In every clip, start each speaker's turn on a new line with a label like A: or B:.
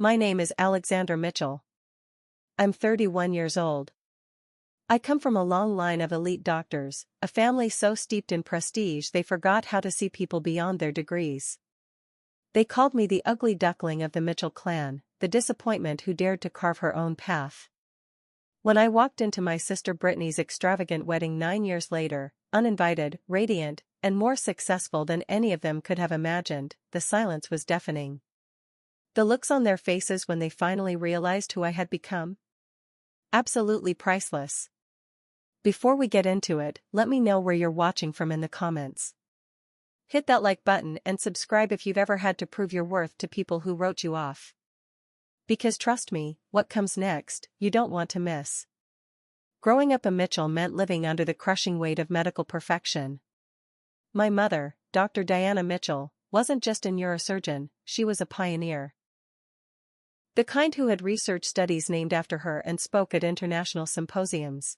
A: My name is Alexandra Mitchell. I'm 31 years old. I come from a long line of elite doctors, a family so steeped in prestige they forgot how to see people beyond their degrees. They called me the ugly duckling of the Mitchell clan, the disappointment who dared to carve her own path. When I walked into my sister Brittany's extravagant wedding 9 years later, uninvited, radiant, and more successful than any of them could have imagined, the silence was deafening. The looks on their faces when they finally realized who I had become? Absolutely priceless. Before we get into it, let me know where you're watching from in the comments. Hit that like button and subscribe if you've ever had to prove your worth to people who wrote you off. Because trust me, what comes next, you don't want to miss. Growing up a Mitchell meant living under the crushing weight of medical perfection. My mother, Dr. Diana Mitchell, wasn't just a neurosurgeon, she was a pioneer. The kind who had research studies named after her and spoke at international symposiums.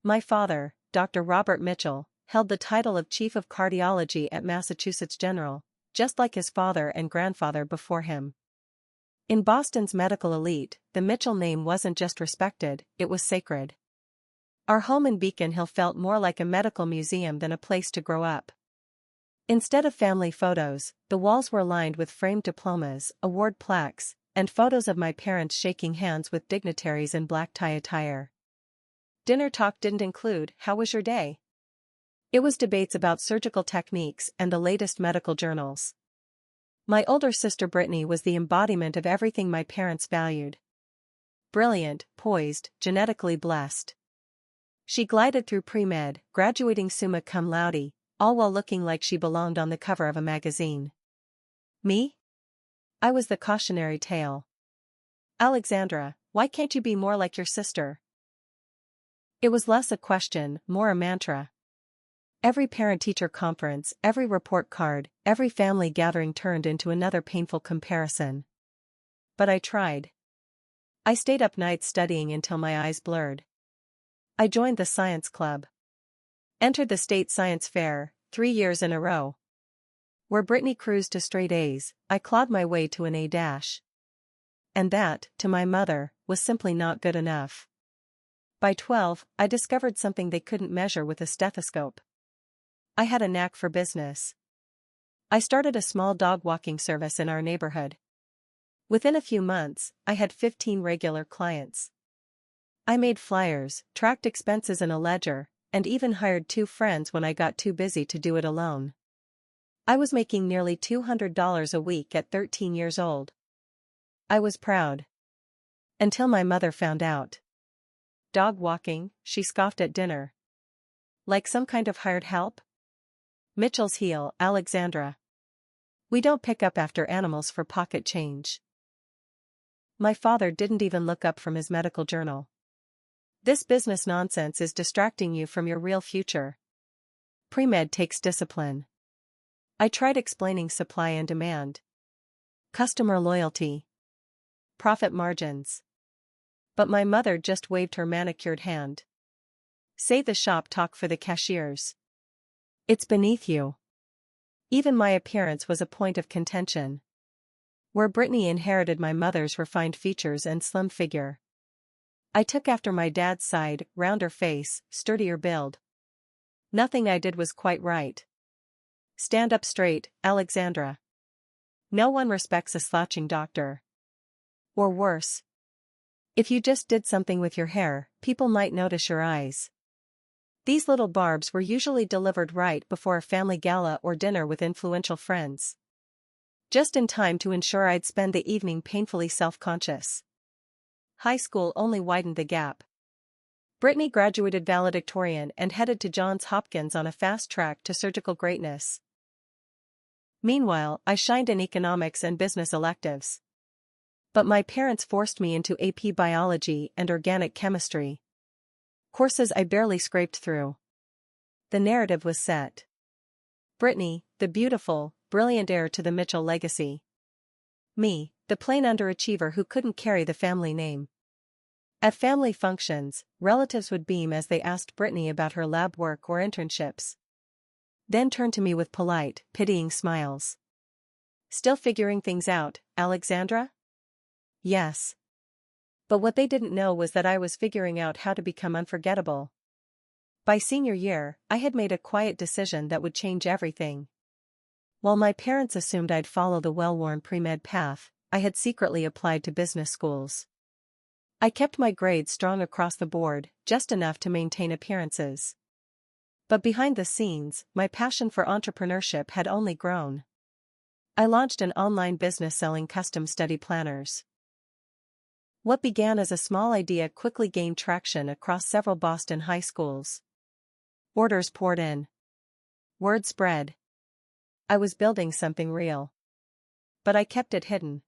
A: My father, Dr. Robert Mitchell, held the title of Chief of Cardiology at Massachusetts General, just like his father and grandfather before him. In Boston's medical elite, the Mitchell name wasn't just respected, it was sacred. Our home in Beacon Hill felt more like a medical museum than a place to grow up. Instead of family photos, the walls were lined with framed diplomas, award plaques, and photos of my parents shaking hands with dignitaries in black tie attire. Dinner talk didn't include, "How was your day?" It was debates about surgical techniques and the latest medical journals. My older sister Brittany was the embodiment of everything my parents valued. Brilliant, poised, genetically blessed. She glided through pre-med, graduating summa cum laude, all while looking like she belonged on the cover of a magazine. Me? I was the cautionary tale. "Alexandra, why can't you be more like your sister?" It was less a question, more a mantra. Every parent-teacher conference, every report card, every family gathering turned into another painful comparison. But I tried. I stayed up nights studying until my eyes blurred. I joined the science club. Entered the state science fair, 3 years in a row. Where Brittany cruised to straight A's, I clawed my way to an A-. And that, to my mother, was simply not good enough. By 12, I discovered something they couldn't measure with a stethoscope. I had a knack for business. I started a small dog walking service in our neighborhood. Within a few months, I had 15 regular clients. I made flyers, tracked expenses in a ledger, and even hired 2 friends when I got too busy to do it alone. I was making nearly $200 a week at 13 years old. I was proud. Until my mother found out. "Dog walking," she scoffed at dinner. "Like some kind of hired help?" Mitchell's heel, Alexandra. We don't pick up after animals for pocket change. My father didn't even look up from his medical journal. "This business nonsense is distracting you from your real future. Pre-med takes discipline." I tried explaining supply and demand. Customer loyalty. Profit margins. But my mother just waved her manicured hand. "Save the shop talk for the cashiers. It's beneath you." Even my appearance was a point of contention. Where Brittany inherited my mother's refined features and slim figure, I took after my dad's side, rounder face, sturdier build. Nothing I did was quite right. Stand up straight, Alexandra. No one respects a slouching doctor. Or worse. If you just did something with your hair, people might notice your eyes. These little barbs were usually delivered right before a family gala or dinner with influential friends. Just in time to ensure I'd spend the evening painfully self-conscious. High school only widened the gap. Brittany graduated valedictorian and headed to Johns Hopkins on a fast track to surgical greatness. Meanwhile, I shined in economics and business electives. But my parents forced me into AP biology and organic chemistry. Courses I barely scraped through. The narrative was set. Brittany, the beautiful, brilliant heir to the Mitchell legacy. Me, the plain underachiever who couldn't carry the family name. At family functions, relatives would beam as they asked Brittany about her lab work or internships. Then turned to me with polite, pitying smiles. "Still figuring things out, Alexandra?" yes. But what they didn't know was that I was figuring out how to become unforgettable. By senior year, I had made a quiet decision that would change everything. While my parents assumed I'd follow the well-worn pre-med path, I had secretly applied to business schools. I kept my grades strong across the board, just enough to maintain appearances. But behind the scenes, my passion for entrepreneurship had only grown. I launched an online business selling custom study planners. What began as a small idea quickly gained traction across several Boston high schools. Orders poured in. Word spread. I was building something real. But I kept it hidden.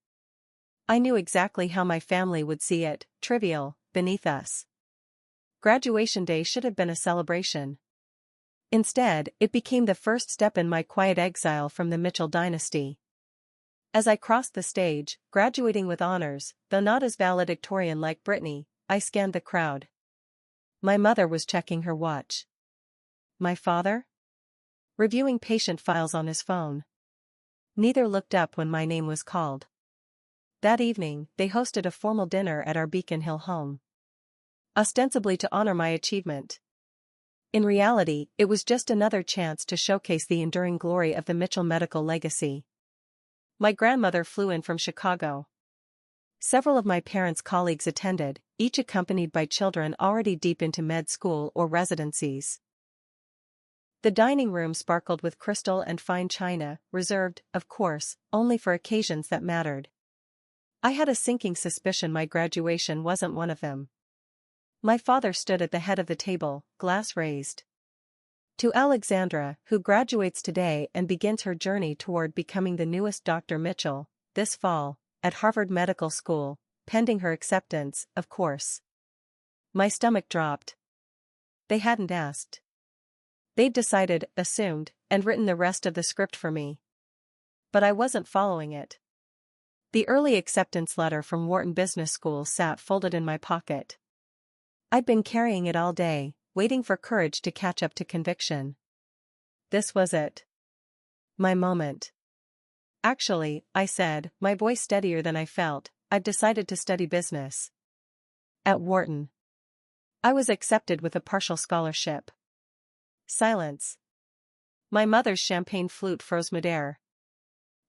A: I knew exactly how my family would see it, trivial, beneath us. Graduation day should have been a celebration. Instead, it became the first step in my quiet exile from the Mitchell dynasty. As I crossed the stage, graduating with honors, though not as valedictorian like Brittany, I scanned the crowd. My mother was checking her watch. My father? Reviewing patient files on his phone. Neither looked up when my name was called. That evening, they hosted a formal dinner at our Beacon Hill home. Ostensibly to honor my achievement. In reality, it was just another chance to showcase the enduring glory of the Mitchell medical legacy. My grandmother flew in from Chicago. Several of my parents' colleagues attended, each accompanied by children already deep into med school or residencies. The dining room sparkled with crystal and fine china, reserved, of course, only for occasions that mattered. I had a sinking suspicion my graduation wasn't one of them. My father stood at the head of the table, glass raised. To Alexandra, who graduates today and begins her journey toward becoming the newest Dr. Mitchell, this fall, at Harvard Medical School, pending her acceptance, of course. My stomach dropped. They hadn't asked. They'd decided, assumed, and written the rest of the script for me. But I wasn't following it. The early acceptance letter from Wharton Business School sat folded in my pocket. I'd been carrying it all day, waiting for courage to catch up to conviction. This was it. My moment. Actually, I said, my voice steadier than I felt, I've decided to study business. At Wharton. I was accepted with a partial scholarship. Silence. My mother's champagne flute froze midair.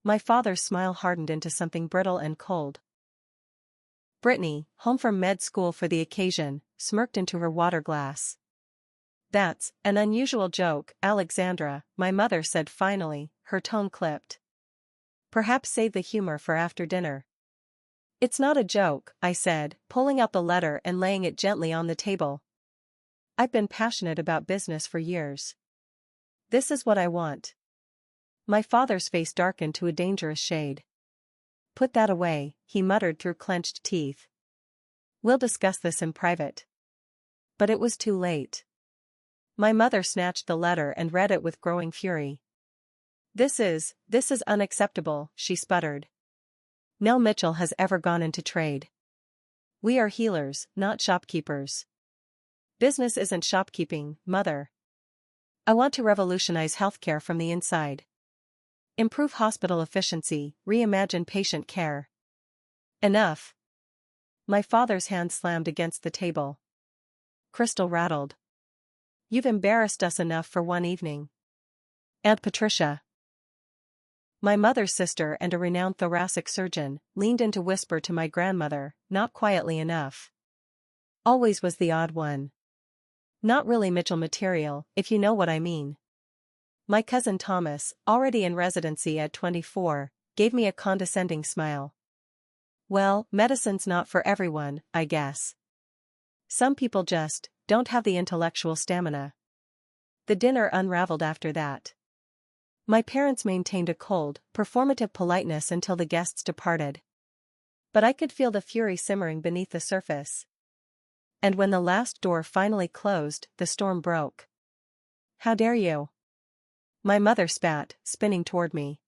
A: My father's smile hardened into something brittle and cold. Brittany, home from med school for the occasion, smirked into her water glass. That's an unusual joke, Alexandra, my mother said finally, her tone clipped. Perhaps save the humor for after dinner. It's not a joke, I said, pulling out the letter and laying it gently on the table. I've been passionate about business for years. This is what I want. My father's face darkened to a dangerous shade. Put that away, he muttered through clenched teeth. We'll discuss this in private. But it was too late. My mother snatched the letter and read it with growing fury. This is unacceptable, she sputtered. No Mitchell has ever gone into trade. We are healers, not shopkeepers. Business isn't shopkeeping, Mother. I want to revolutionize healthcare from the inside. Improve hospital efficiency, reimagine patient care. Enough. My father's hand slammed against the table. Crystal rattled. You've embarrassed us enough for one evening. Aunt Patricia. My mother's sister and a renowned thoracic surgeon, leaned in to whisper to my grandmother, not quietly enough. Always was the odd one. Not really Mitchell material, if you know what I mean. My cousin Thomas, already in residency at 24, gave me a condescending smile. Well, medicine's not for everyone, I guess. Some people just don't have the intellectual stamina. The dinner unraveled after that. My parents maintained a cold, performative politeness until the guests departed. But I could feel the fury simmering beneath the surface. And when the last door finally closed, the storm broke. How dare you? My mother spat, spinning toward me.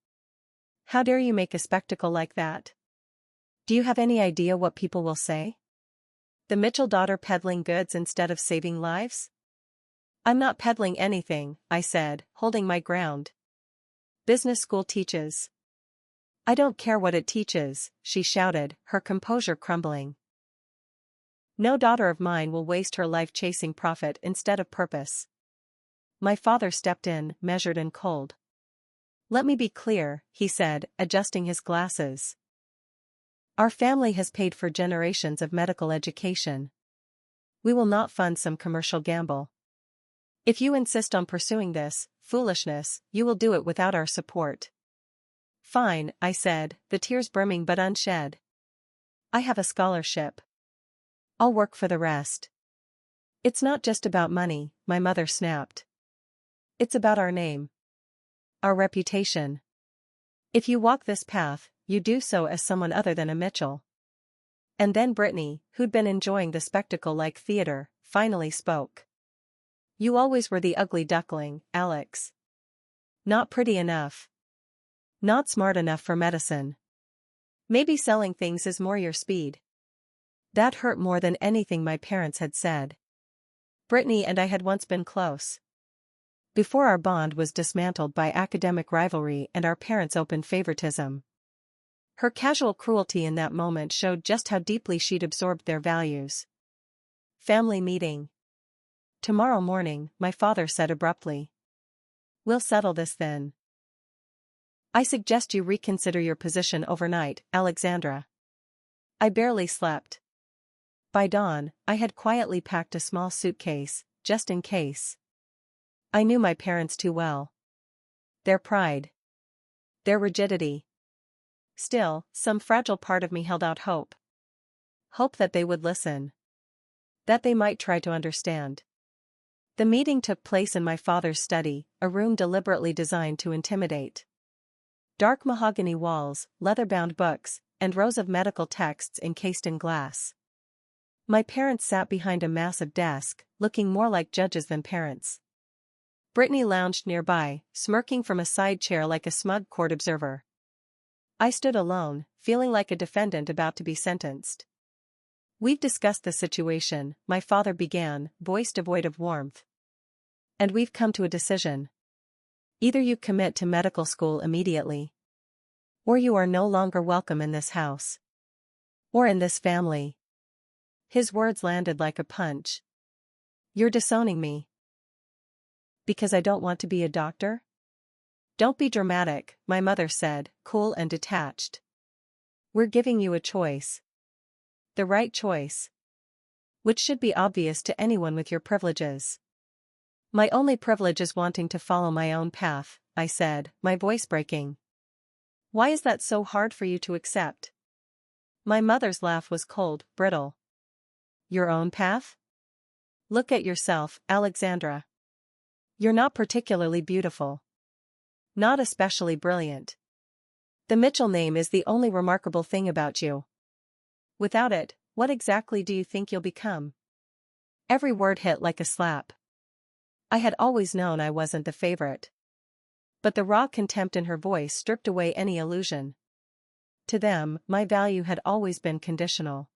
A: How dare you make a spectacle like that? Do you have any idea what people will say? The Mitchell daughter peddling goods instead of saving lives? I'm not peddling anything, I said, holding my ground. Business school teaches. I don't care what it teaches, she shouted, her composure crumbling. No daughter of mine will waste her life chasing profit instead of purpose. My father stepped in, measured and cold. Let me be clear, he said, adjusting his glasses. Our family has paid for generations of medical education. We will not fund some commercial gamble. If you insist on pursuing this foolishness, you will do it without our support. Fine, I said, the tears brimming but unshed. I have a scholarship. I'll work for the rest. It's not just about money, my mother snapped. It's about our name. Our reputation. If you walk this path, you do so as someone other than a Mitchell. And then Brittany, who'd been enjoying the spectacle like theater, finally spoke. You always were the ugly duckling, Alex. Not pretty enough. Not smart enough for medicine. Maybe selling things is more your speed. That hurt more than anything my parents had said. Brittany and I had once been close. Before our bond was dismantled by academic rivalry and our parents' open favoritism. Her casual cruelty in that moment showed just how deeply she'd absorbed their values. Family meeting. Tomorrow morning, my father said abruptly. We'll settle this then. I suggest you reconsider your position overnight, Alexandra. I barely slept. By dawn, I had quietly packed a small suitcase, just in case. I knew my parents too well. Their pride. Their rigidity. Still, some fragile part of me held out hope. Hope that they would listen. That they might try to understand. The meeting took place in my father's study, a room deliberately designed to intimidate. Dark mahogany walls, leather-bound books, and rows of medical texts encased in glass. My parents sat behind a massive desk, looking more like judges than parents. Brittany lounged nearby, smirking from a side chair like a smug court observer. I stood alone, feeling like a defendant about to be sentenced. We've discussed the situation, my father began, voice devoid of warmth. And we've come to a decision. Either you commit to medical school immediately. Or you are no longer welcome in this house. Or in this family. His words landed like a punch. You're disowning me. Because I don't want to be a doctor? Don't be dramatic, my mother said, cool and detached. We're giving you a choice. The right choice. Which should be obvious to anyone with your privileges. My only privilege is wanting to follow my own path, I said, my voice breaking. Why is that so hard for you to accept? My mother's laugh was cold, brittle. Your own path? Look at yourself, Alexandra. You're not particularly beautiful. Not especially brilliant. The Mitchell name is the only remarkable thing about you. Without it, what exactly do you think you'll become? Every word hit like a slap. I had always known I wasn't the favorite. But the raw contempt in her voice stripped away any illusion. To them, my value had always been conditional.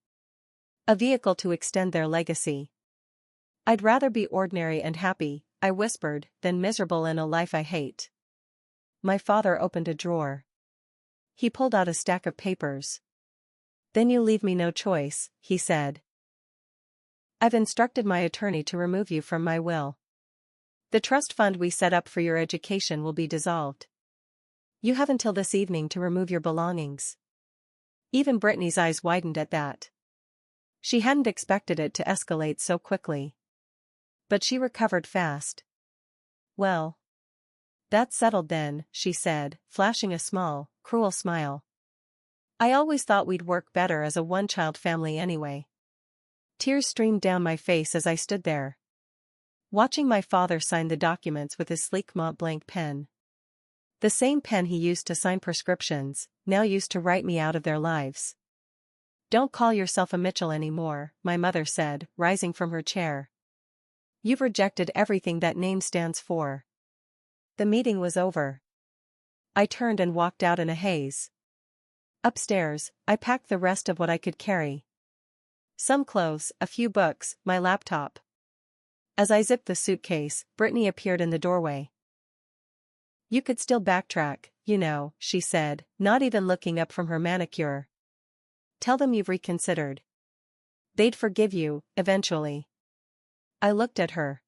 A: A vehicle to extend their legacy. I'd rather be ordinary and happy, I whispered, than miserable in a life I hate. My father opened a drawer. He pulled out a stack of papers. Then you leave me no choice, he said. I've instructed my attorney to remove you from my will. The trust fund we set up for your education will be dissolved. You have until this evening to remove your belongings. Even Brittany's eyes widened at that. She hadn't expected it to escalate so quickly. But she recovered fast. Well. That's settled then, she said, flashing a small, cruel smile. I always thought we'd work better as a one-child family anyway. Tears streamed down my face as I stood there, watching my father sign the documents with his sleek Mont-Blanc pen. The same pen he used to sign prescriptions, now used to write me out of their lives. Don't call yourself a Mitchell anymore, my mother said, rising from her chair. You've rejected everything that name stands for. The meeting was over. I turned and walked out in a haze. Upstairs, I packed the rest of what I could carry. Some clothes, a few books, my laptop. As I zipped the suitcase, Brittany appeared in the doorway. You could still backtrack, she said, not even looking up from her manicure. Tell them you've reconsidered. They'd forgive you, eventually. I looked at her.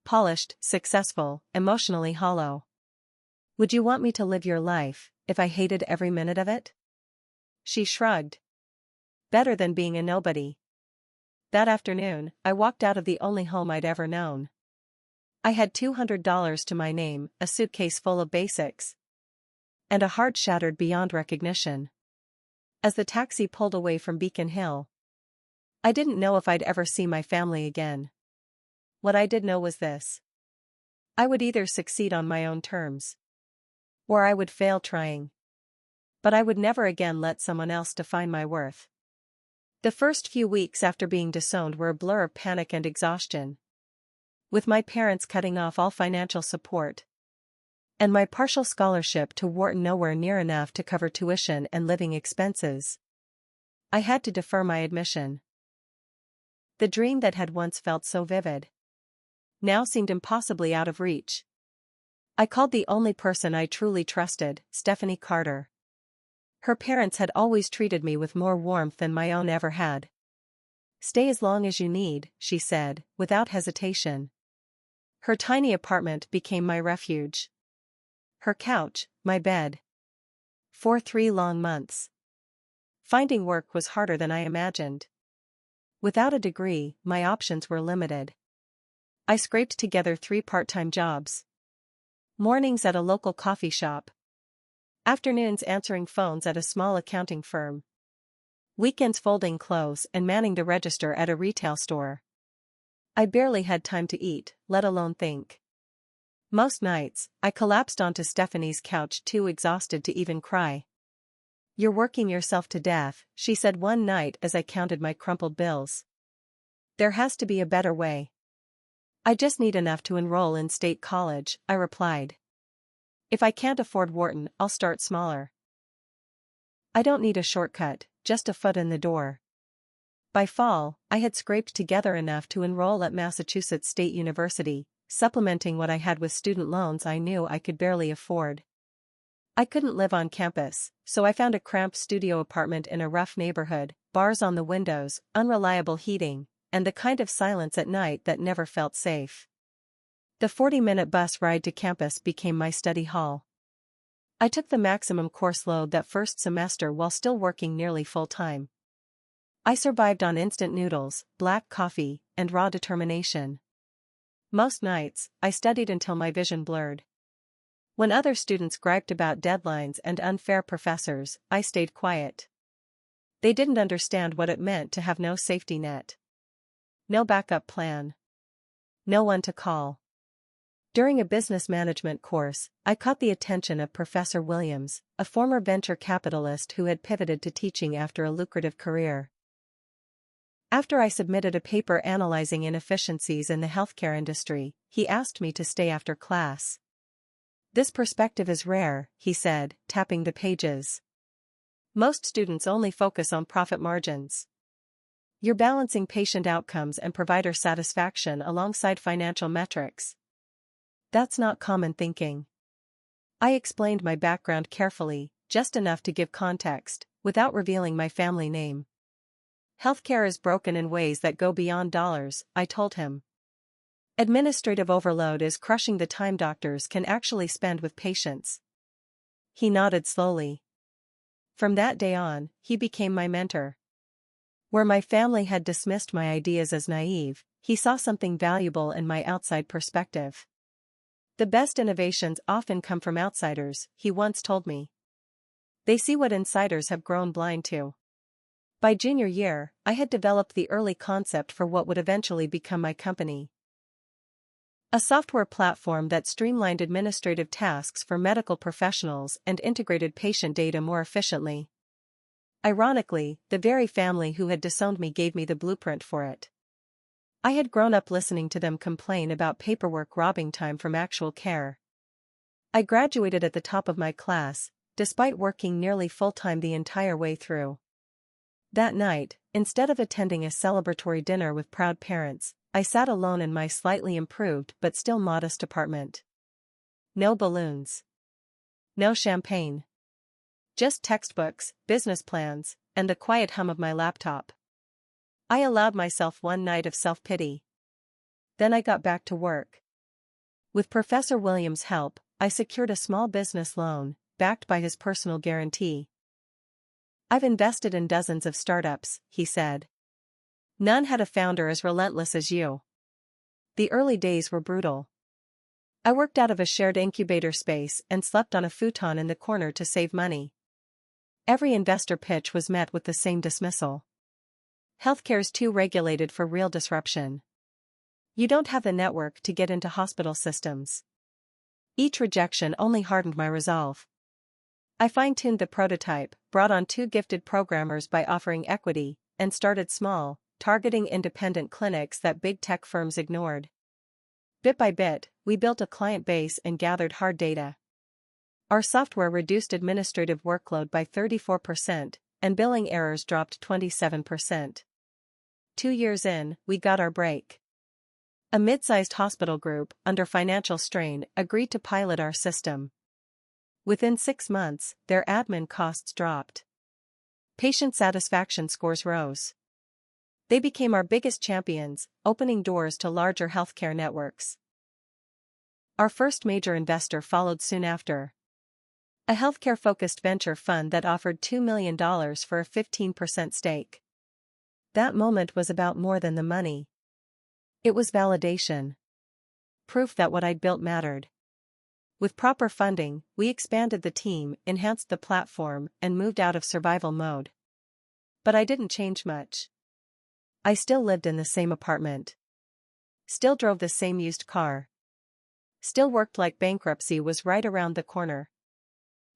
A: Polished, successful, emotionally hollow. Would you want me to live your life, if I hated every minute of it? She shrugged. Better than being a nobody. That afternoon, I walked out of the only home I'd ever known. I had $200 to my name, a suitcase full of basics. And a heart shattered beyond recognition. As the taxi pulled away from Beacon Hill, I didn't know if I'd ever see my family again. What I did know was this. I would either succeed on my own terms, or I would fail trying. But I would never again let someone else define my worth. The first few weeks after being disowned were a blur of panic and exhaustion. With my parents cutting off all financial support, and my partial scholarship to Wharton nowhere near enough to cover tuition and living expenses, I had to defer my admission. The dream that had once felt so vivid now seemed impossibly out of reach. I called the only person I truly trusted, Stephanie Carter. Her parents had always treated me with more warmth than my own ever had. Stay as long as you need, she said, without hesitation. Her tiny apartment became my refuge. Her couch, my bed. For 3 long months. Finding work was harder than I imagined. Without a degree, my options were limited. I scraped together 3 part-time jobs. Mornings at a local coffee shop. Afternoons answering phones at a small accounting firm. Weekends folding clothes and manning the register at a retail store. I barely had time to eat, let alone think. Most nights, I collapsed onto Stephanie's couch too exhausted to even cry. You're working yourself to death, she said one night as I counted my crumpled bills. There has to be a better way. I just need enough to enroll in state college, I replied. If I can't afford Wharton, I'll start smaller. I don't need a shortcut, just a foot in the door. By fall, I had scraped together enough to enroll at Massachusetts State University, supplementing what I had with student loans I knew I could barely afford. I couldn't live on campus, so I found a cramped studio apartment in a rough neighborhood, bars on the windows, unreliable heating, and the kind of silence at night that never felt safe. The 40-minute bus ride to campus became my study hall. I took the maximum course load that first semester while still working nearly full-time. I survived on instant noodles, black coffee, and raw determination. Most nights, I studied until my vision blurred. When other students griped about deadlines and unfair professors, I stayed quiet. They didn't understand what it meant to have no safety net. No backup plan. No one to call. During a business management course, I caught the attention of Professor Williams, a former venture capitalist who had pivoted to teaching after a lucrative career. After I submitted a paper analyzing inefficiencies in the healthcare industry, he asked me to stay after class. This perspective is rare, he said, tapping the pages. Most students only focus on profit margins. You're balancing patient outcomes and provider satisfaction alongside financial metrics. That's not common thinking. I explained my background carefully, just enough to give context, without revealing my family name. Healthcare is broken in ways that go beyond dollars, I told him. Administrative overload is crushing the time doctors can actually spend with patients. He nodded slowly. From that day on, he became my mentor. Where my family had dismissed my ideas as naive, he saw something valuable in my outside perspective. The best innovations often come from outsiders, he once told me. They see what insiders have grown blind to. By junior year, I had developed the early concept for what would eventually become my company. A software platform that streamlined administrative tasks for medical professionals and integrated patient data more efficiently. Ironically, the very family who had disowned me gave me the blueprint for it. I had grown up listening to them complain about paperwork robbing time from actual care. I graduated at the top of my class, despite working nearly full-time the entire way through. That night, instead of attending a celebratory dinner with proud parents, I sat alone in my slightly improved but still modest apartment. No balloons. No champagne. Just textbooks, business plans, and the quiet hum of my laptop. I allowed myself one night of self-pity. Then I got back to work. With Professor Williams' help, I secured a small business loan, backed by his personal guarantee. I've invested in dozens of startups, he said. None had a founder as relentless as you. The early days were brutal. I worked out of a shared incubator space and slept on a futon in the corner to save money. Every investor pitch was met with the same dismissal. Healthcare's too regulated for real disruption. You don't have the network to get into hospital systems. Each rejection only hardened my resolve. I fine-tuned the prototype, brought on 2 gifted programmers by offering equity, and started small, targeting independent clinics that big tech firms ignored. Bit by bit, we built a client base and gathered hard data. Our software reduced administrative workload by 34%, and billing errors dropped 27%. 2 years in, we got our break. A mid-sized hospital group, under financial strain, agreed to pilot our system. Within 6 months, their admin costs dropped. Patient satisfaction scores rose. They became our biggest champions, opening doors to larger healthcare networks. Our first major investor followed soon after. A healthcare-focused venture fund that offered $2 million for a 15% stake. That moment was about more than the money. It was validation. Proof that what I'd built mattered. With proper funding, we expanded the team, enhanced the platform, and moved out of survival mode. But I didn't change much. I still lived in the same apartment. Still drove the same used car. Still worked like bankruptcy was right around the corner.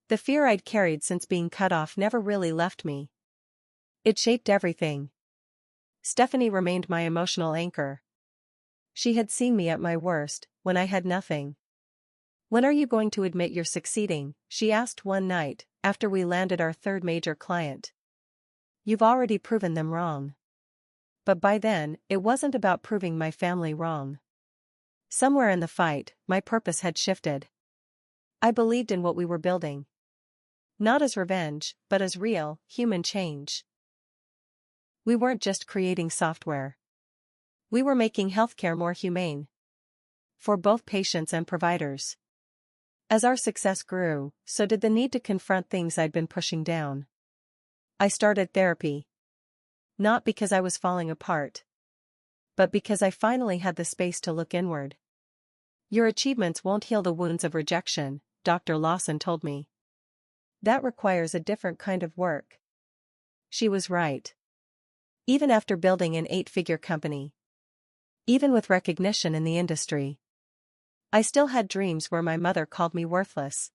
A: The fear I'd carried since being cut off never really left me. It shaped everything. Stephanie remained my emotional anchor. She had seen me at my worst, when I had nothing. "When are you going to admit you're succeeding?" she asked one night, after we landed our 3rd major client. "You've already proven them wrong." But by then, it wasn't about proving my family wrong. Somewhere in the fight, my purpose had shifted. I believed in what we were building. Not as revenge, but as real, human change. We weren't just creating software. We were making healthcare more humane. For both patients and providers. As our success grew, so did the need to confront things I'd been pushing down. I started therapy. Not because I was falling apart. But because I finally had the space to look inward. "Your achievements won't heal the wounds of rejection," Dr. Lawson told me. "That requires a different kind of work." She was right. Even after building an 8-figure company. Even with recognition in the industry. I still had dreams where my mother called me worthless.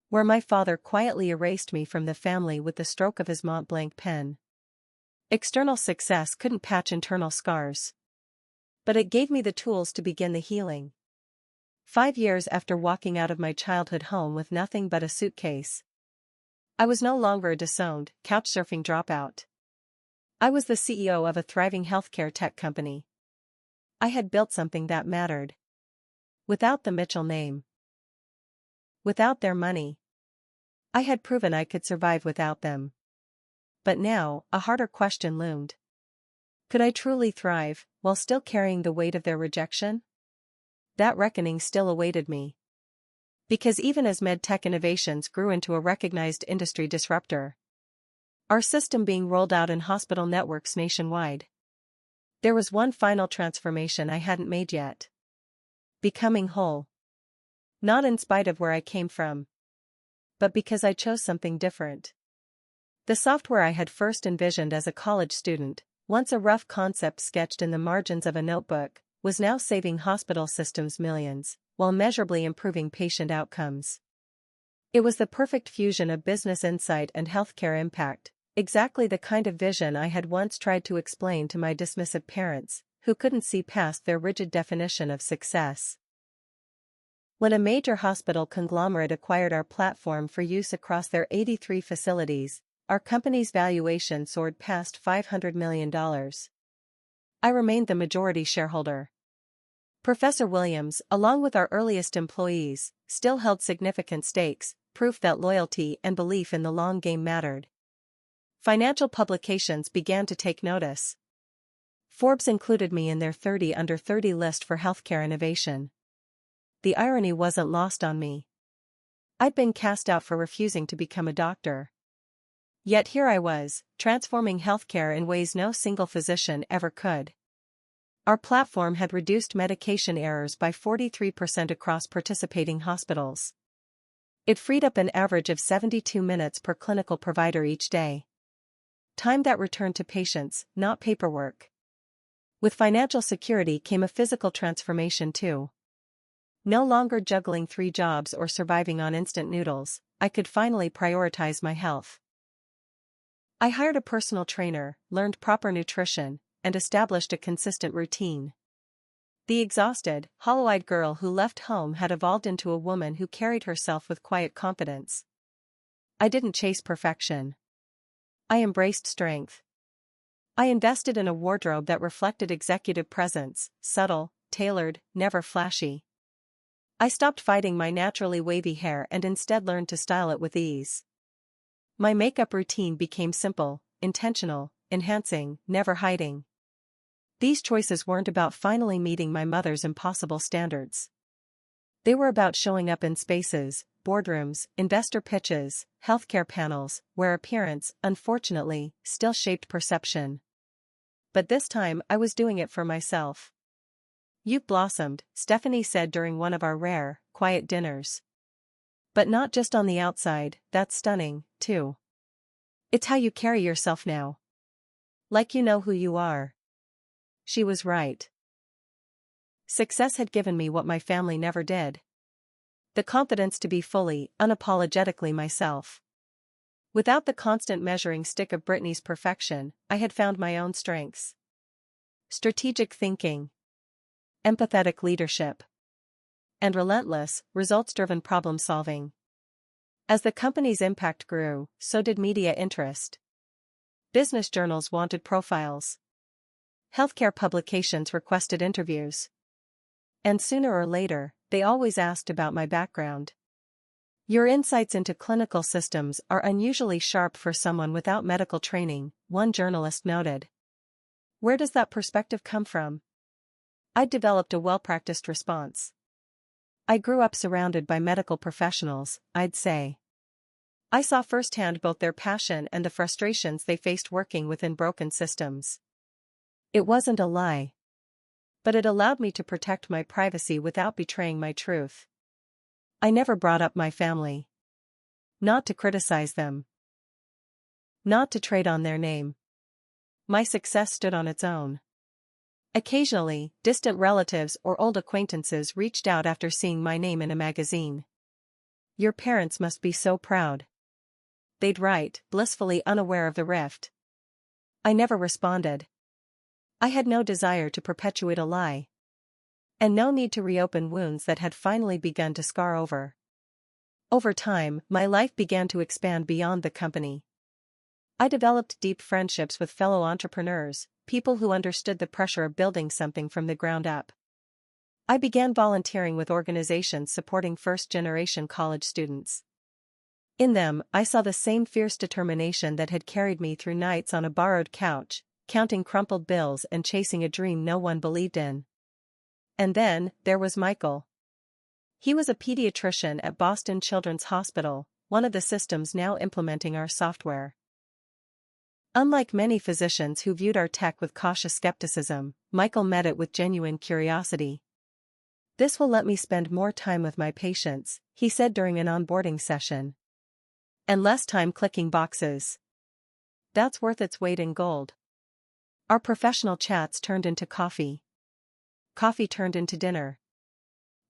A: Where my father quietly erased me from the family with the stroke of his Mont Blanc pen. External success couldn't patch internal scars. But it gave me the tools to begin the healing. 5 years after walking out of my childhood home with nothing but a suitcase. I was no longer a disowned, couch-surfing dropout. I was the CEO of a thriving healthcare tech company. I had built something that mattered. Without the Mitchell name. Without their money. I had proven I could survive without them. But now, a harder question loomed. Could I truly thrive, while still carrying the weight of their rejection? That reckoning still awaited me. Because even as medtech innovations grew into a recognized industry disruptor, our system being rolled out in hospital networks nationwide, there was one final transformation I hadn't made yet. Becoming whole. Not in spite of where I came from, but because I chose something different. The software I had first envisioned as a college student, once a rough concept sketched in the margins of a notebook, was now saving hospital systems millions, while measurably improving patient outcomes. It was the perfect fusion of business insight and healthcare impact, exactly the kind of vision I had once tried to explain to my dismissive parents, who couldn't see past their rigid definition of success. When a major hospital conglomerate acquired our platform for use across their 83 facilities, our company's valuation soared past $500 million. I remained the majority shareholder. Professor Williams, along with our earliest employees, still held significant stakes, proof that loyalty and belief in the long game mattered. Financial publications began to take notice. Forbes included me in their 30 under 30 list for healthcare innovation. The irony wasn't lost on me. I'd been cast out for refusing to become a doctor. Yet here I was, transforming healthcare in ways no single physician ever could. Our platform had reduced medication errors by 43% across participating hospitals. It freed up an average of 72 minutes per clinical provider each day. Time that returned to patients, not paperwork. With financial security came a physical transformation too. No longer juggling 3 jobs or surviving on instant noodles, I could finally prioritize my health. I hired a personal trainer, learned proper nutrition, and established a consistent routine. The exhausted, hollow-eyed girl who left home had evolved into a woman who carried herself with quiet confidence. I didn't chase perfection. I embraced strength. I invested in a wardrobe that reflected executive presence, subtle, tailored, never flashy. I stopped fighting my naturally wavy hair and instead learned to style it with ease. My makeup routine became simple, intentional, enhancing, never hiding. These choices weren't about finally meeting my mother's impossible standards. They were about showing up in spaces, boardrooms, investor pitches, healthcare panels, where appearance, unfortunately, still shaped perception. But this time I was doing it for myself. "You've blossomed," Stephanie said during one of our rare, quiet dinners. "But not just on the outside, that's stunning, too. It's how you carry yourself now. Like you know who you are." She was right. Success had given me what my family never did. The confidence to be fully, unapologetically myself. Without the constant measuring stick of Brittany's perfection, I had found my own strengths. Strategic thinking. Empathetic leadership. And relentless, results-driven problem-solving. As the company's impact grew, so did media interest. Business journals wanted profiles. Healthcare publications requested interviews. And sooner or later, they always asked about my background. "Your insights into clinical systems are unusually sharp for someone without medical training," one journalist noted. "Where does that perspective come from?" I developed a well-practiced response. "I grew up surrounded by medical professionals," I'd say. I saw firsthand both their passion and the frustrations they faced working within broken systems. It wasn't a lie. But it allowed me to protect my privacy without betraying my truth. I never brought up my family. Not to criticize them. Not to trade on their name. My success stood on its own. Occasionally, distant relatives or old acquaintances reached out after seeing my name in a magazine. "Your parents must be so proud." They'd write, blissfully unaware of the rift. I never responded. I had no desire to perpetuate a lie. And no need to reopen wounds that had finally begun to scar over. Over time, my life began to expand beyond the company. I developed deep friendships with fellow entrepreneurs, people who understood the pressure of building something from the ground up. I began volunteering with organizations supporting first-generation college students. In them, I saw the same fierce determination that had carried me through nights on a borrowed couch, counting crumpled bills and chasing a dream no one believed in. And then, there was Michael. He was a pediatrician at Boston Children's Hospital, one of the systems now implementing our software. Unlike many physicians who viewed our tech with cautious skepticism, Michael met it with genuine curiosity. "This will let me spend more time with my patients," he said during an onboarding session. "And less time clicking boxes. That's worth its weight in gold." Our professional chats turned into coffee. Coffee turned into dinner.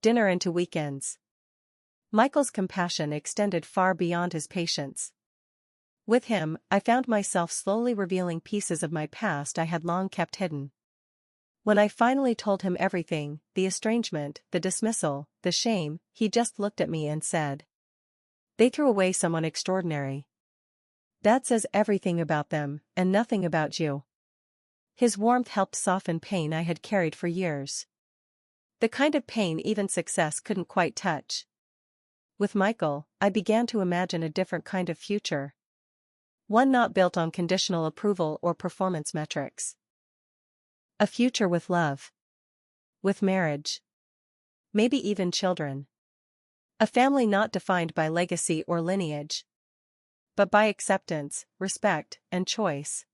A: Dinner into weekends. Michael's compassion extended far beyond his patients. With him, I found myself slowly revealing pieces of my past I had long kept hidden. When I finally told him everything, the estrangement, the dismissal, the shame, he just looked at me and said, "They threw away someone extraordinary. That says everything about them, and nothing about you." His warmth helped soften pain I had carried for years. The kind of pain even success couldn't quite touch. With Michael, I began to imagine a different kind of future. One not built on conditional approval or performance metrics. A future with love. With marriage. Maybe even children. A family not defined by legacy or lineage, but by acceptance, respect, and choice.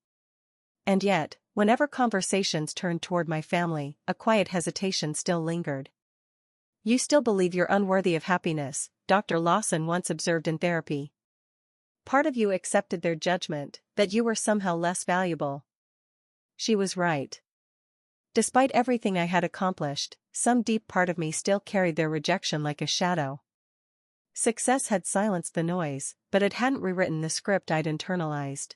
A: And yet, whenever conversations turned toward my family, a quiet hesitation still lingered. "You still believe you're unworthy of happiness," Dr. Lawson once observed in therapy. "Part of you accepted their judgment, that you were somehow less valuable." She was right. Despite everything I had accomplished, some deep part of me still carried their rejection like a shadow. Success had silenced the noise, but it hadn't rewritten the script I'd internalized.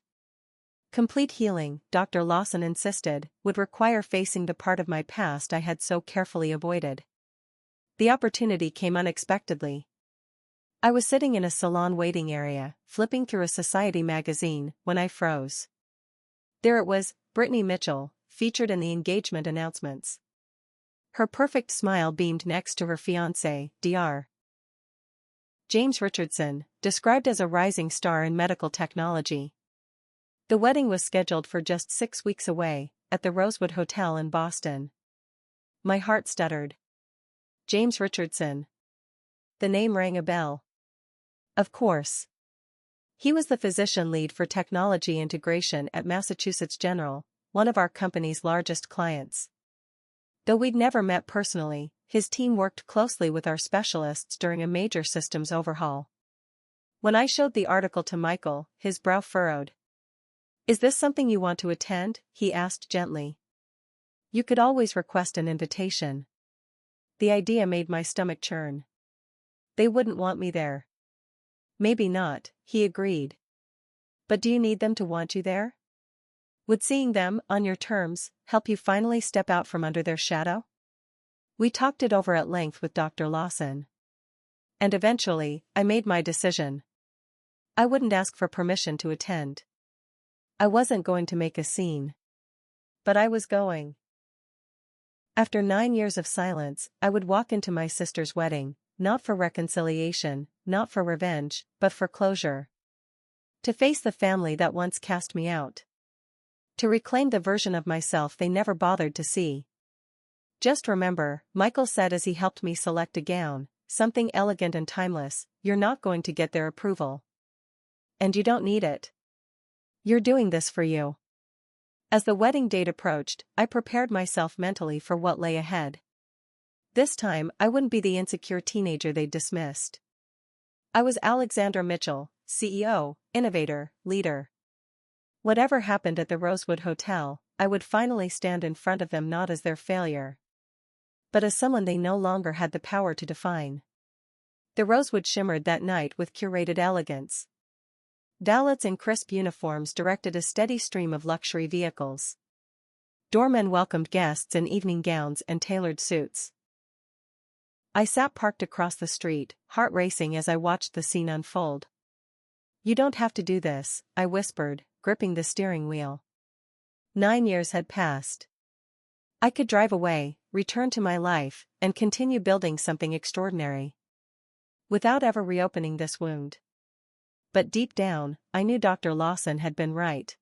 A: Complete healing, Dr. Lawson insisted, would require facing the part of my past I had so carefully avoided. The opportunity came unexpectedly. I was sitting in a salon waiting area, flipping through a society magazine, when I froze. There it was, Brittany Mitchell, featured in the engagement announcements. Her perfect smile beamed next to her fiancé, Dr. James Richardson, described as a rising star in medical technology. The wedding was scheduled for just 6 weeks away, at the Rosewood Hotel in Boston. My heart stuttered. James Richardson. The name rang a bell. Of course. He was the physician lead for technology integration at Massachusetts General, one of our company's largest clients. Though we'd never met personally, his team worked closely with our specialists during a major systems overhaul. When I showed the article to Michael, his brow furrowed. "Is this something you want to attend?" he asked gently. "You could always request an invitation." The idea made my stomach churn. "They wouldn't want me there." "Maybe not," he agreed. "But do you need them to want you there? Would seeing them, on your terms, help you finally step out from under their shadow?" We talked it over at length with Dr. Lawson. And eventually, I made my decision. I wouldn't ask for permission to attend. I wasn't going to make a scene. But I was going. After 9 years of silence, I would walk into my sister's wedding, not for reconciliation, not for revenge, but for closure. To face the family that once cast me out. To reclaim the version of myself they never bothered to see. "Just remember," Michael said as he helped me select a gown, "something elegant and timeless, you're not going to get their approval. And you don't need it. You're doing this for you." As the wedding date approached, I prepared myself mentally for what lay ahead. This time, I wouldn't be the insecure teenager they'd dismissed. I was Alexandra Mitchell, CEO, innovator, leader. Whatever happened at the Rosewood Hotel, I would finally stand in front of them not as their failure, but as someone they no longer had the power to define. The Rosewood shimmered that night with curated elegance. Valets in crisp uniforms directed a steady stream of luxury vehicles. Doormen welcomed guests in evening gowns and tailored suits. I sat parked across the street, heart racing as I watched the scene unfold. "You don't have to do this," I whispered, gripping the steering wheel. 9 years had passed. I could drive away, return to my life, and continue building something extraordinary. Without ever reopening this wound. But deep down, I knew Dr. Lawson had been right.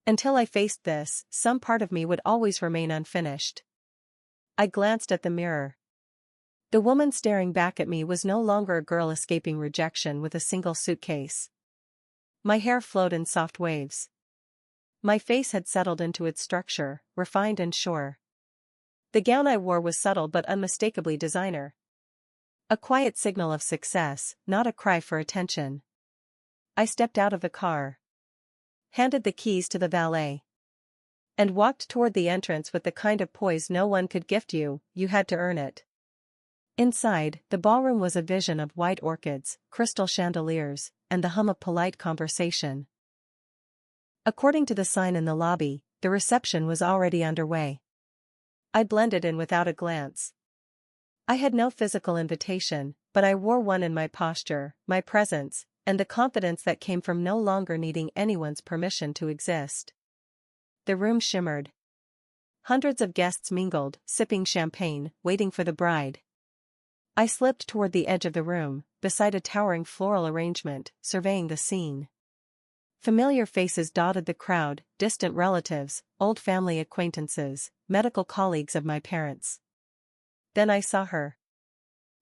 A: Until I faced this, some part of me would always remain unfinished. I glanced at the mirror. The woman staring back at me was no longer a girl escaping rejection with a single suitcase. My hair flowed in soft waves. My face had settled into its structure, refined and sure. The gown I wore was subtle but unmistakably designer. A quiet signal of success, not a cry for attention. I stepped out of the car, handed the keys to the valet, and walked toward the entrance with the kind of poise no one could gift you, you had to earn it. Inside, the ballroom was a vision of white orchids, crystal chandeliers, and the hum of polite conversation. According to the sign in the lobby, the reception was already underway. I blended in without a glance. I had no physical invitation, but I wore one in my posture, my presence, and the confidence that came from no longer needing anyone's permission to exist. The room shimmered. Hundreds of guests mingled, sipping champagne, waiting for the bride. I slipped toward the edge of the room, beside a towering floral arrangement, surveying the scene. Familiar faces dotted the crowd, distant relatives, old family acquaintances, medical colleagues of my parents. Then I saw her.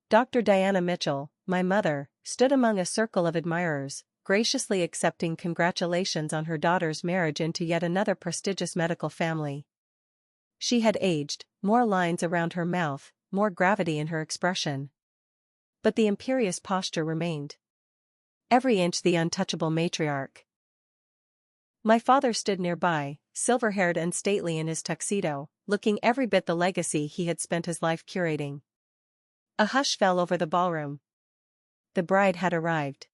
A: Dr. Diana Mitchell, my mother, stood among a circle of admirers, graciously accepting congratulations on her daughter's marriage into yet another prestigious medical family. She had aged, more lines around her mouth, more gravity in her expression. But the imperious posture remained. Every inch the untouchable matriarch. My father stood nearby, silver-haired and stately in his tuxedo, looking every bit the legacy he had spent his life curating. A hush fell over the ballroom. The bride had arrived.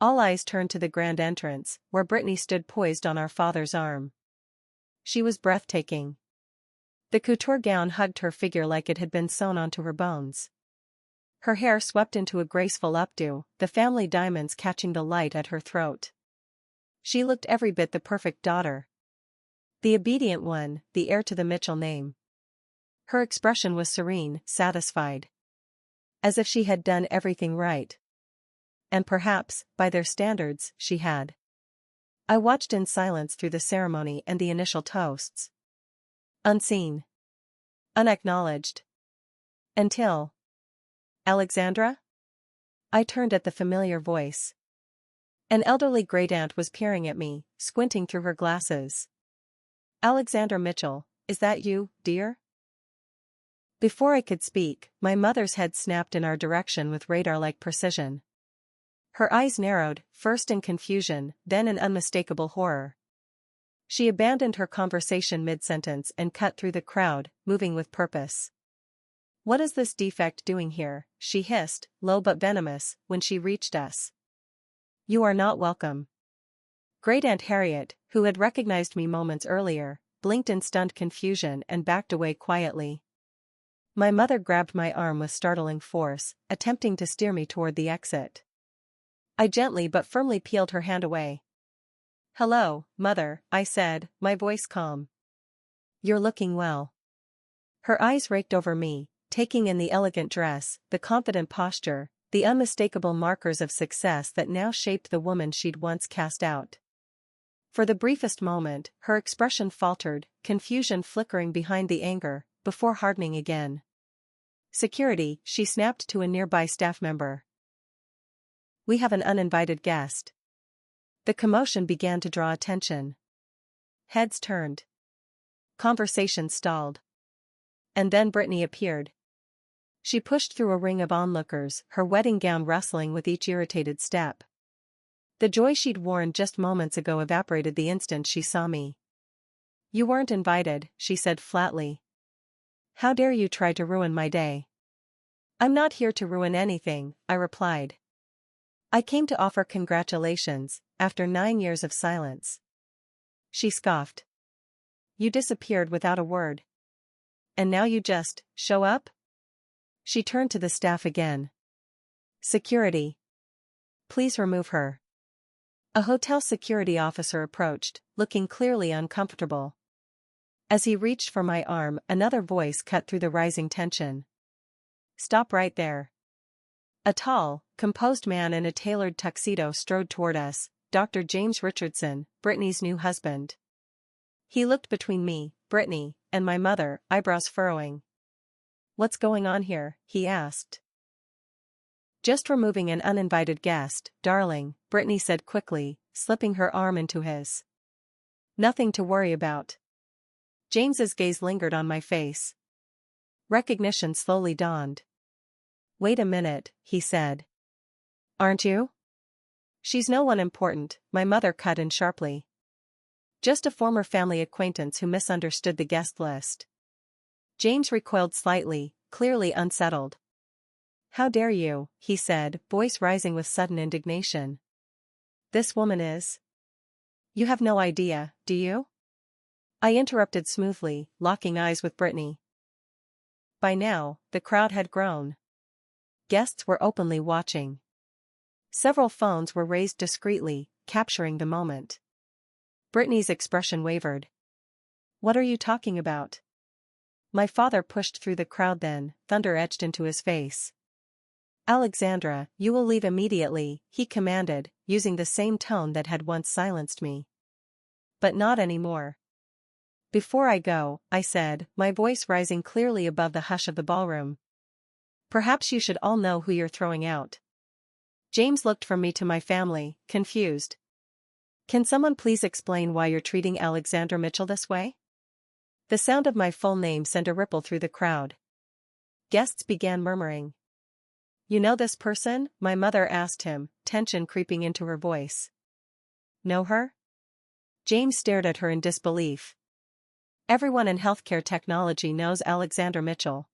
A: All eyes turned to the grand entrance, where Brittany stood poised on our father's arm. She was breathtaking. The couture gown hugged her figure like it had been sewn onto her bones. Her hair swept into a graceful updo, the family diamonds catching the light at her throat. She looked every bit the perfect daughter. The obedient one, the heir to the Mitchell name. Her expression was serene, satisfied. As if she had done everything right. And perhaps, by their standards, she had. I watched in silence through the ceremony and the initial toasts. Unseen. Unacknowledged. Until. Alexandra? I turned at the familiar voice. An elderly great-aunt was peering at me, squinting through her glasses. Alexandra Mitchell, is that you, dear? Before I could speak, my mother's head snapped in our direction with radar-like precision. Her eyes narrowed, first in confusion, then in unmistakable horror. She abandoned her conversation mid-sentence and cut through the crowd, moving with purpose. "What is this defect doing here?" she hissed, low but venomous, when she reached us. "You are not welcome." Great-aunt Harriet, who had recognized me moments earlier, blinked in stunned confusion and backed away quietly. My mother grabbed my arm with startling force, attempting to steer me toward the exit. I gently but firmly peeled her hand away. "Hello, Mother," I said, my voice calm. "You're looking well." Her eyes raked over me, taking in the elegant dress, the confident posture, the unmistakable markers of success that now shaped the woman she'd once cast out. For the briefest moment, her expression faltered, confusion flickering behind the anger, before hardening again. "Security," she snapped to a nearby staff member. "We have an uninvited guest." The commotion began to draw attention. Heads turned. Conversation stalled. And then Brittany appeared. She pushed through a ring of onlookers, her wedding gown rustling with each irritated step. The joy she'd worn just moments ago evaporated the instant she saw me. "You weren't invited," she said flatly. "How dare you try to ruin my day?" "I'm not here to ruin anything," I replied. "I came to offer congratulations, after 9 years of silence." She scoffed. "You disappeared without a word. And now you just show up?" She turned to the staff again. "Security. Please remove her." A hotel security officer approached, looking clearly uncomfortable. As he reached for my arm, another voice cut through the rising tension. "Stop right there." A tall, composed man in a tailored tuxedo strode toward us, Dr. James Richardson, Brittany's new husband. He looked between me, Brittany, and my mother, eyebrows furrowing. "What's going on here?" he asked. "Just removing an uninvited guest, darling," Brittany said quickly, slipping her arm into his. "Nothing to worry about." James's gaze lingered on my face. Recognition slowly dawned. "Wait a minute," he said. "Aren't you?" "She's no one important," my mother cut in sharply. "Just a former family acquaintance who misunderstood the guest list." James recoiled slightly, clearly unsettled. "How dare you," he said, voice rising with sudden indignation. "This woman is—" "You have no idea, do you?" I interrupted smoothly, locking eyes with Brittany. By now, the crowd had grown. Guests were openly watching. Several phones were raised discreetly, capturing the moment. Brittany's expression wavered. What are you talking about? My father pushed through the crowd then, thunder etched into his face. Alexandra, you will leave immediately, he commanded, using the same tone that had once silenced me. But not anymore. Before I go, I said, my voice rising clearly above the hush of the ballroom. Perhaps you should all know who you're throwing out. James looked from me to my family, confused. Can someone please explain why you're treating Alexandra Mitchell this way? The sound of my full name sent a ripple through the crowd. Guests began murmuring. You know this person? My mother asked him, tension creeping into her voice. Know her? James stared at her in disbelief. Everyone in healthcare technology knows Alexandra Mitchell.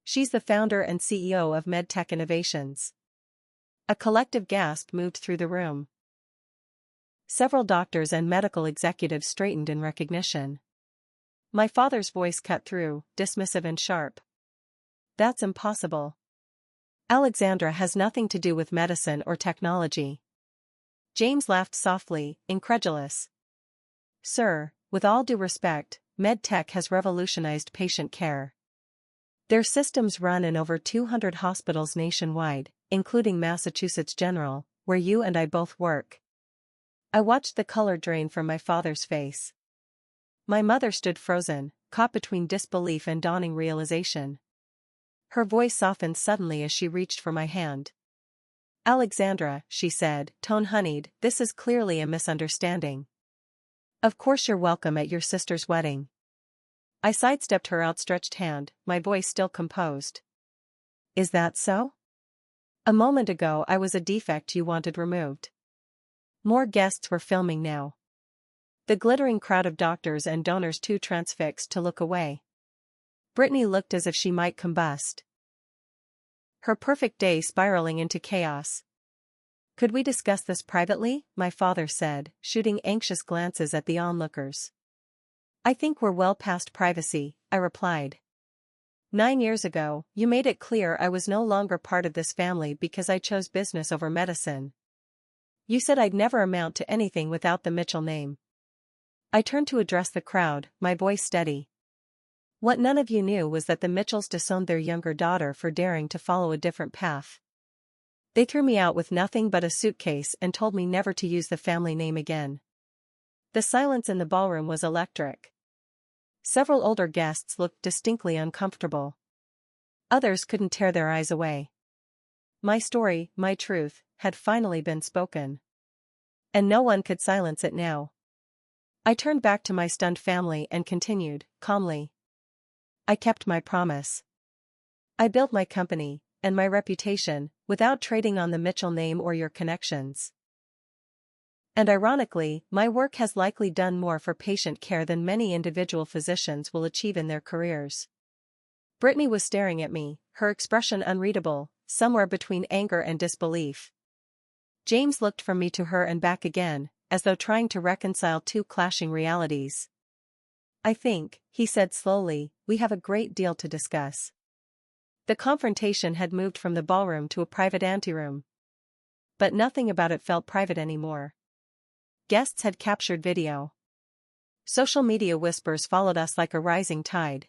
A: She's the founder and CEO of MedTech Innovations. A collective gasp moved through the room. Several doctors and medical executives straightened in recognition. My father's voice cut through, dismissive and sharp. That's impossible. Alexandra has nothing to do with medicine or technology. James laughed softly, incredulous. Sir, with all due respect, MedTech has revolutionized patient care. Their systems run in over 200 hospitals nationwide, including Massachusetts General, where you and I both work. I watched the color drain from my father's face. My mother stood frozen, caught between disbelief and dawning realization. Her voice softened suddenly as she reached for my hand. Alexandra, she said, tone honeyed, this is clearly a misunderstanding. Of course you're welcome at your sister's wedding. I sidestepped her outstretched hand, my voice still composed. Is that so? A moment ago I was a defect you wanted removed. More guests were filming now. The glittering crowd of doctors and donors too transfixed to look away. Brittany looked as if she might combust. Her perfect day spiraling into chaos. Could we discuss this privately? My father said, shooting anxious glances at the onlookers. I think we're well past privacy, I replied. 9 years ago, you made it clear I was no longer part of this family because I chose business over medicine. You said I'd never amount to anything without the Mitchell name. I turned to address the crowd, my voice steady. What none of you knew was that the Mitchells disowned their younger daughter for daring to follow a different path. They threw me out with nothing but a suitcase and told me never to use the family name again. The silence in the ballroom was electric. Several older guests looked distinctly uncomfortable. Others couldn't tear their eyes away. My story, my truth, had finally been spoken. And no one could silence it now. I turned back to my stunned family and continued, calmly. I kept my promise. I built my company, and my reputation, without trading on the Mitchell name or your connections. And ironically, my work has likely done more for patient care than many individual physicians will achieve in their careers. Brittany was staring at me, her expression unreadable, somewhere between anger and disbelief. James looked from me to her and back again, as though trying to reconcile two clashing realities. I think, he said slowly, we have a great deal to discuss. The confrontation had moved from the ballroom to a private anteroom. But nothing about it felt private anymore. Guests had captured video. Social media whispers followed us like a rising tide.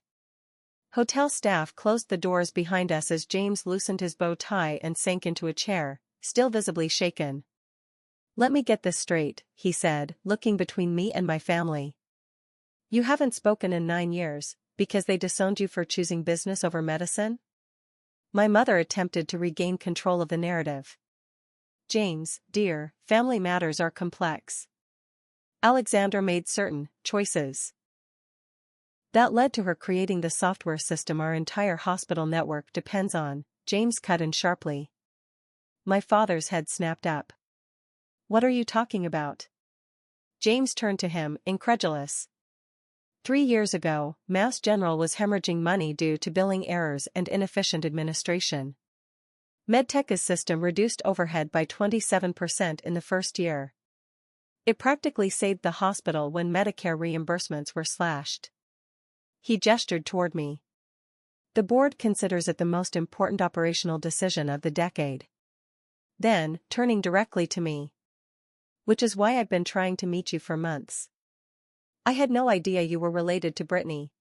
A: Hotel staff closed the doors behind us as James loosened his bow tie and sank into a chair, still visibly shaken. Let me get this straight, he said, looking between me and my family. You haven't spoken in 9 years, because they disowned you for choosing business over medicine? My mother attempted to regain control of the narrative. James, dear, family matters are complex. Alexandra made certain choices that led to her creating the software system our entire hospital network depends on, James cut in sharply. My father's head snapped up. What are you talking about? James turned to him, incredulous. 3 years ago, Mass General was hemorrhaging money due to billing errors and inefficient administration. MedTech's system reduced overhead by 27% in the first year. It practically saved the hospital when Medicare reimbursements were slashed. He gestured toward me. The board considers it the most important operational decision of the decade. Then, turning directly to me. Which is why I've been trying to meet you for months. I had no idea you were related to Brittany.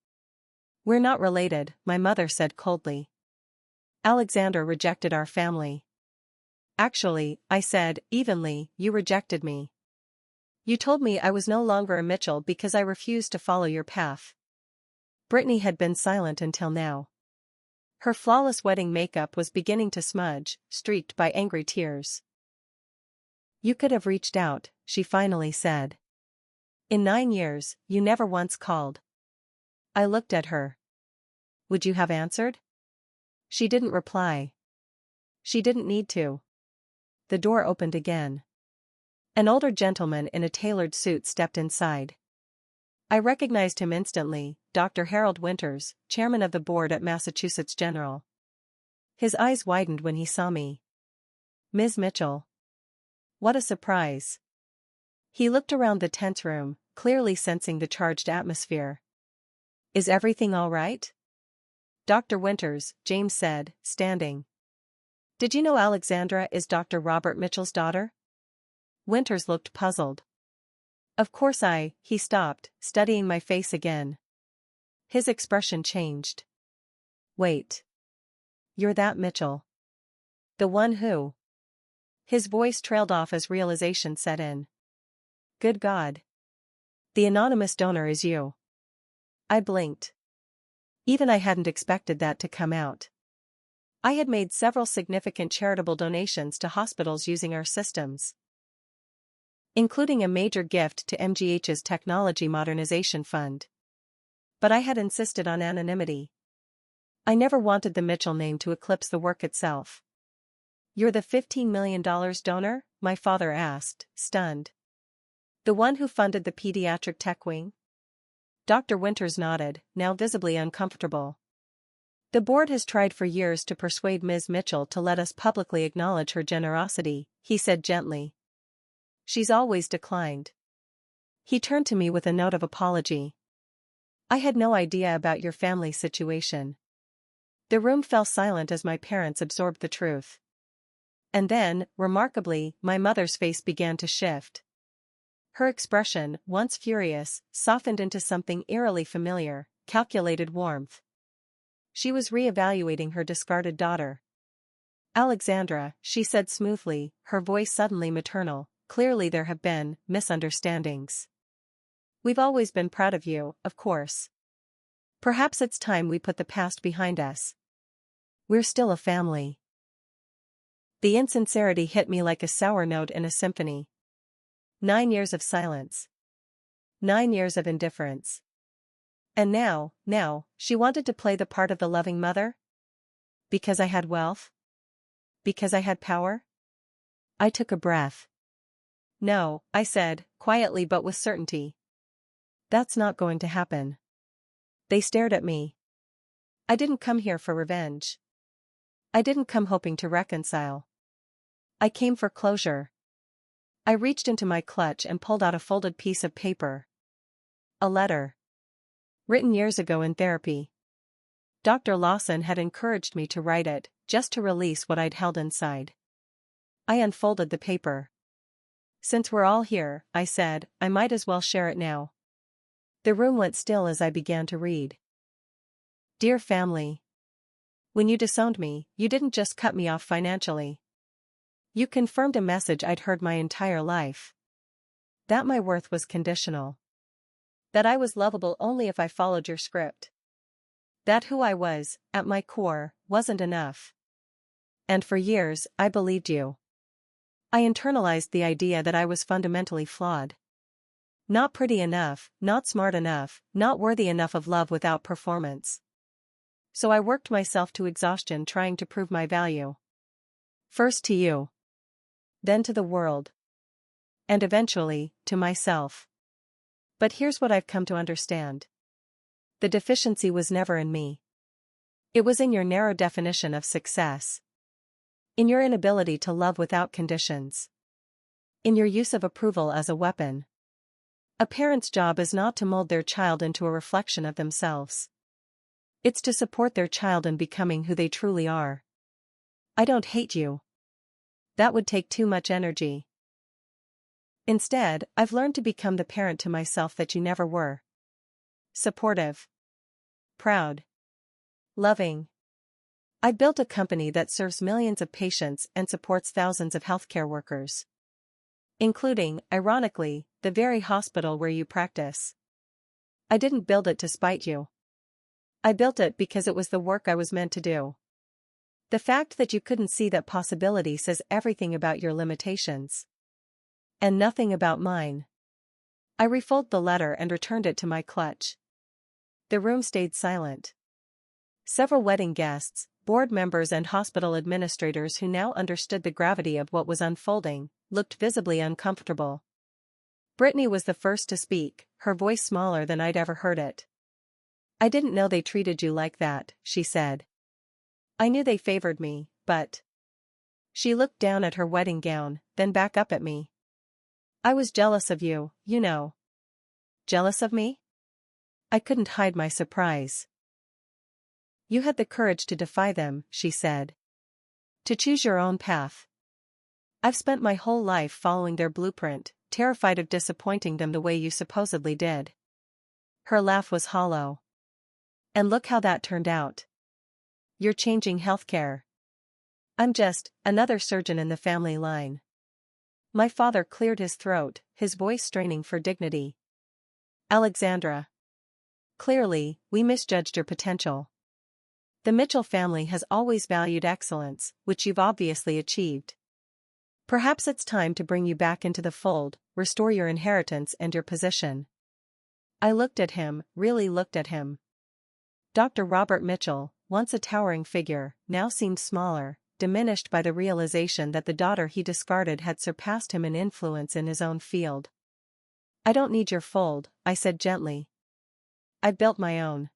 A: We're not related, my mother said coldly. Alexander rejected our family. Actually, I said, evenly, you rejected me. You told me I was no longer a Mitchell because I refused to follow your path. Brittany had been silent until now. Her flawless wedding makeup was beginning to smudge, streaked by angry tears. You could have reached out, she finally said. In 9 years, you never once called. I looked at her. Would you have answered? She didn't reply. She didn't need to. The door opened again. An older gentleman in a tailored suit stepped inside. I recognized him instantly, Dr. Harold Winters, chairman of the board at Massachusetts General. His eyes widened when he saw me. Ms. Mitchell. What a surprise. He looked around the tense room, clearly sensing the charged atmosphere. Is everything all right? Dr. Winters, James said, standing. Did you know Alexandra is Dr. Robert Mitchell's daughter? Winters looked puzzled. Of course he stopped, studying my face again. His expression changed. Wait. You're that Mitchell. The one who. His voice trailed off as realization set in. Good God. The anonymous donor is you. I blinked. Even I hadn't expected that to come out. I had made several significant charitable donations to hospitals using our systems, including a major gift to MGH's Technology Modernization Fund. But I had insisted on anonymity. I never wanted the Mitchell name to eclipse the work itself. You're the $15 million donor? My father asked, stunned. The one who funded the pediatric tech wing? Dr. Winters nodded, now visibly uncomfortable. The board has tried for years to persuade Ms. Mitchell to let us publicly acknowledge her generosity, he said gently. She's always declined. He turned to me with a note of apology. I had no idea about your family situation. The room fell silent as my parents absorbed the truth. And then, remarkably, my mother's face began to shift. Her expression, once furious, softened into something eerily familiar, calculated warmth. She was re-evaluating her discarded daughter. Alexandra, she said smoothly, her voice suddenly maternal, clearly there have been misunderstandings. We've always been proud of you, of course. Perhaps it's time we put the past behind us. We're still a family. The insincerity hit me like a sour note in a symphony. 9 years of silence. 9 years of indifference. And now, she wanted to play the part of the loving mother? Because I had wealth? Because I had power? I took a breath. No, I said, quietly but with certainty. That's not going to happen. They stared at me. I didn't come here for revenge. I didn't come hoping to reconcile. I came for closure. I reached into my clutch and pulled out a folded piece of paper. A letter. Written years ago in therapy. Dr. Lawson had encouraged me to write it, just to release what I'd held inside. I unfolded the paper. Since we're all here, I said, I might as well share it now. The room went still as I began to read. Dear family. When you disowned me, you didn't just cut me off financially. You confirmed a message I'd heard my entire life. That my worth was conditional. That I was lovable only if I followed your script. That who I was, at my core, wasn't enough. And for years, I believed you. I internalized the idea that I was fundamentally flawed. Not pretty enough, not smart enough, not worthy enough of love without performance. So I worked myself to exhaustion trying to prove my value. First to you. Then to the world. And eventually, to myself. But here's what I've come to understand. The deficiency was never in me. It was in your narrow definition of success. In your inability to love without conditions. In your use of approval as a weapon. A parent's job is not to mold their child into a reflection of themselves. It's to support their child in becoming who they truly are. I don't hate you. That would take too much energy. Instead, I've learned to become the parent to myself that you never were. Supportive. Proud. Loving. I built a company that serves millions of patients and supports thousands of healthcare workers. Including, ironically, the very hospital where you practice. I didn't build it to spite you. I built it because it was the work I was meant to do. The fact that you couldn't see that possibility says everything about your limitations. And nothing about mine. I refolded the letter and returned it to my clutch. The room stayed silent. Several wedding guests, board members and hospital administrators who now understood the gravity of what was unfolding, looked visibly uncomfortable. Brittany was the first to speak, her voice smaller than I'd ever heard it. I didn't know they treated you like that, she said. I knew they favored me, but... She looked down at her wedding gown, then back up at me. I was jealous of you, you know. Jealous of me? I couldn't hide my surprise. You had the courage to defy them, she said. To choose your own path. I've spent my whole life following their blueprint, terrified of disappointing them the way you supposedly did. Her laugh was hollow. And look how that turned out. You're changing healthcare. I'm just another surgeon in the family line. My father cleared his throat, his voice straining for dignity. Alexandra. Clearly, we misjudged your potential. The Mitchell family has always valued excellence, which you've obviously achieved. Perhaps it's time to bring you back into the fold, restore your inheritance and your position. I looked at him, really looked at him. Dr. Robert Mitchell, once a towering figure, now seemed smaller, diminished by the realization that the daughter he discarded had surpassed him in influence in his own field. I don't need your fold, I said gently. I've built my own.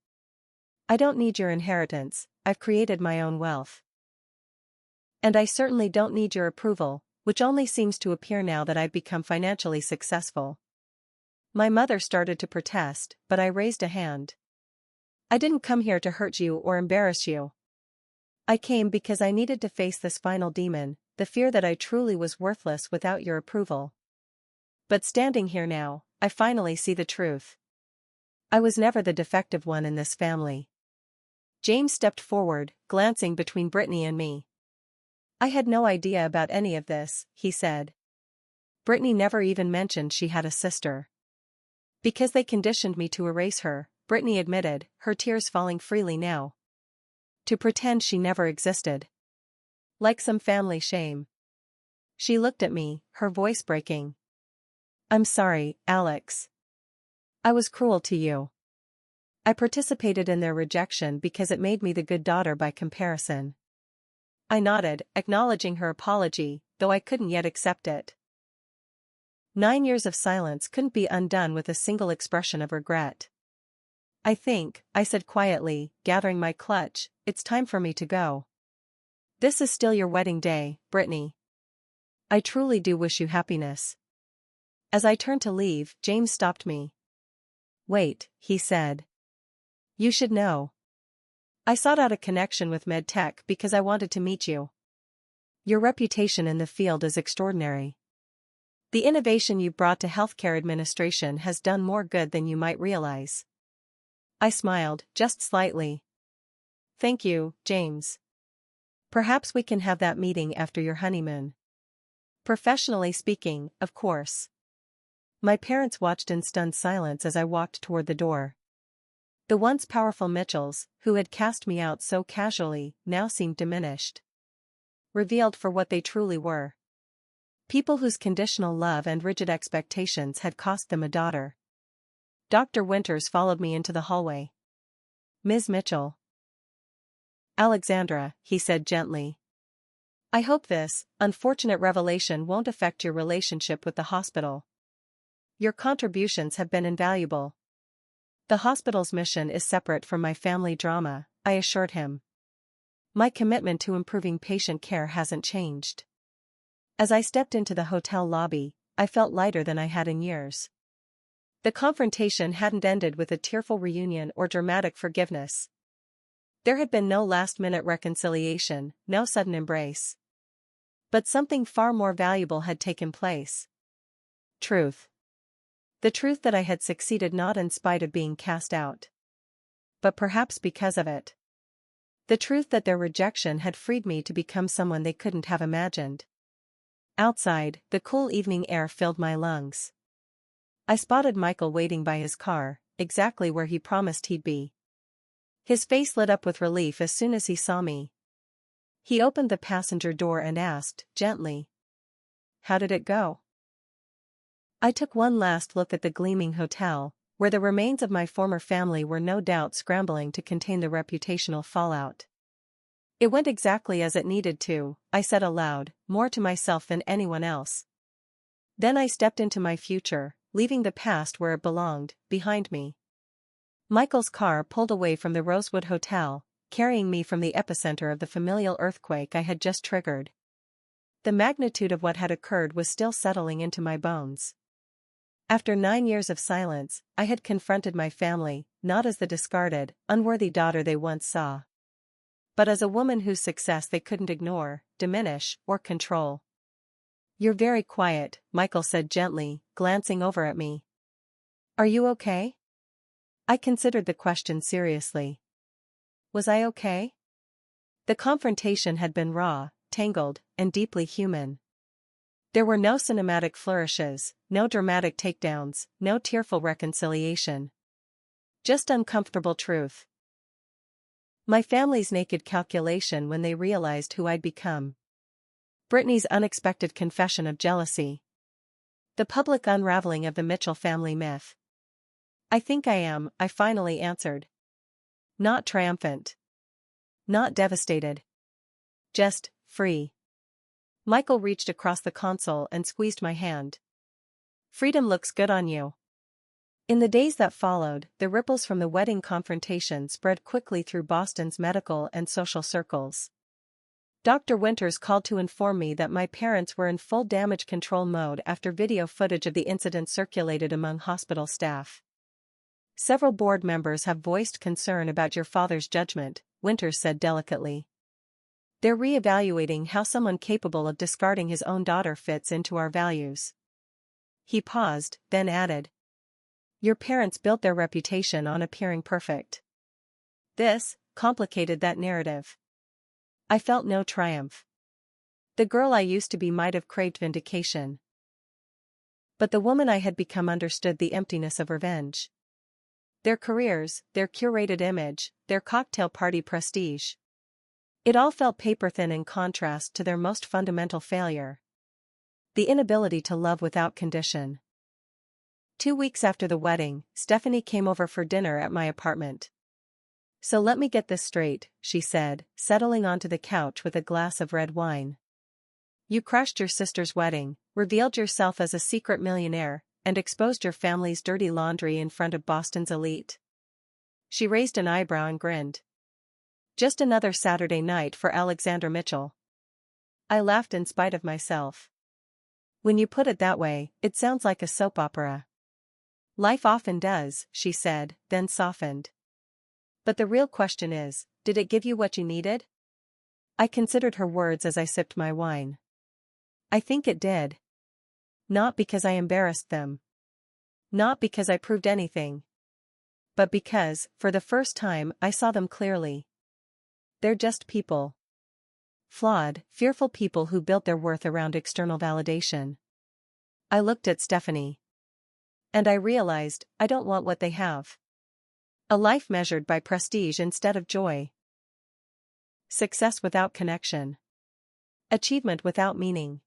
A: I don't need your inheritance, I've created my own wealth. And I certainly don't need your approval, which only seems to appear now that I've become financially successful. My mother started to protest, but I raised a hand. I didn't come here to hurt you or embarrass you. I came because I needed to face this final demon, the fear that I truly was worthless without your approval. But standing here now, I finally see the truth. I was never the defective one in this family. James stepped forward, glancing between Brittany and me. I had no idea about any of this, he said. Brittany never even mentioned she had a sister. Because they conditioned me to erase her, Brittany admitted, her tears falling freely now. To pretend she never existed. Like some family shame. She looked at me, her voice breaking. I'm sorry, Alex. I was cruel to you. I participated in their rejection because it made me the good daughter by comparison. I nodded, acknowledging her apology, though I couldn't yet accept it. 9 years of silence couldn't be undone with a single expression of regret. I think, I said quietly, gathering my clutch, it's time for me to go. This is still your wedding day, Brittany. I truly do wish you happiness. As I turned to leave, James stopped me. Wait, he said. You should know. I sought out a connection with MedTech because I wanted to meet you. Your reputation in the field is extraordinary. The innovation you've brought to healthcare administration has done more good than you might realize. I smiled, just slightly. Thank you, James. Perhaps we can have that meeting after your honeymoon. Professionally speaking, of course. My parents watched in stunned silence as I walked toward the door. The once powerful Mitchells, who had cast me out so casually, now seemed diminished. Revealed for what they truly were. People whose conditional love and rigid expectations had cost them a daughter. Dr. Winters followed me into the hallway. Ms. Mitchell. Alexandra, he said gently. I hope this unfortunate revelation won't affect your relationship with the hospital. Your contributions have been invaluable. The hospital's mission is separate from my family drama, I assured him. My commitment to improving patient care hasn't changed. As I stepped into the hotel lobby, I felt lighter than I had in years. The confrontation hadn't ended with a tearful reunion or dramatic forgiveness. There had been no last-minute reconciliation, no sudden embrace. But something far more valuable had taken place. Truth. The truth that I had succeeded not in spite of being cast out, but perhaps because of it. The truth that their rejection had freed me to become someone they couldn't have imagined. Outside, the cool evening air filled my lungs. I spotted Michael waiting by his car, exactly where he promised he'd be. His face lit up with relief as soon as he saw me. He opened the passenger door and asked, gently, "How did it go?" I took one last look at the gleaming hotel, where the remains of my former family were no doubt scrambling to contain the reputational fallout. "It went exactly as it needed to," I said aloud, more to myself than anyone else. Then I stepped into my future, leaving the past where it belonged, behind me. Michael's car pulled away from the Rosewood Hotel, carrying me from the epicenter of the familial earthquake I had just triggered. The magnitude of what had occurred was still settling into my bones. After 9 years of silence, I had confronted my family, not as the discarded, unworthy daughter they once saw, but as a woman whose success they couldn't ignore, diminish, or control. "You're very quiet," Michael said gently, glancing over at me. "Are you okay?" I considered the question seriously. Was I okay? The confrontation had been raw, tangled, and deeply human. There were no cinematic flourishes, no dramatic takedowns, no tearful reconciliation. Just uncomfortable truth. My family's naked calculation when they realized who I'd become. Brittany's unexpected confession of jealousy. The public unraveling of the Mitchell family myth. "I think I am," I finally answered. Not triumphant. Not devastated. Just free. Michael reached across the console and squeezed my hand. "Freedom looks good on you." In the days that followed, the ripples from the wedding confrontation spread quickly through Boston's medical and social circles. Dr. Winters called to inform me that my parents were in full damage control mode after video footage of the incident circulated among hospital staff. "Several board members have voiced concern about your father's judgment," Winters said delicately. "They're re-evaluating how someone capable of discarding his own daughter fits into our values." He paused, then added, "Your parents built their reputation on appearing perfect." This complicated that narrative. I felt no triumph. The girl I used to be might have craved vindication, but the woman I had become understood the emptiness of revenge. Their careers, their curated image, their cocktail party prestige. It all felt paper-thin in contrast to their most fundamental failure. The inability to love without condition. 2 weeks after the wedding, Stephanie came over for dinner at my apartment. "So let me get this straight," she said, settling onto the couch with a glass of red wine. "You crashed your sister's wedding, revealed yourself as a secret millionaire, and exposed your family's dirty laundry in front of Boston's elite." She raised an eyebrow and grinned. "Just another Saturday night for Alexander Mitchell." I laughed in spite of myself. "When you put it that way, it sounds like a soap opera." "Life often does," she said, then softened. "But the real question is, did it give you what you needed?" I considered her words as I sipped my wine. "I think it did. Not because I embarrassed them. Not because I proved anything. But because, for the first time, I saw them clearly. They're just people. Flawed, fearful people who built their worth around external validation." I looked at Stephanie. And I realized, I don't want what they have. A life measured by prestige instead of joy. Success without connection. Achievement without meaning.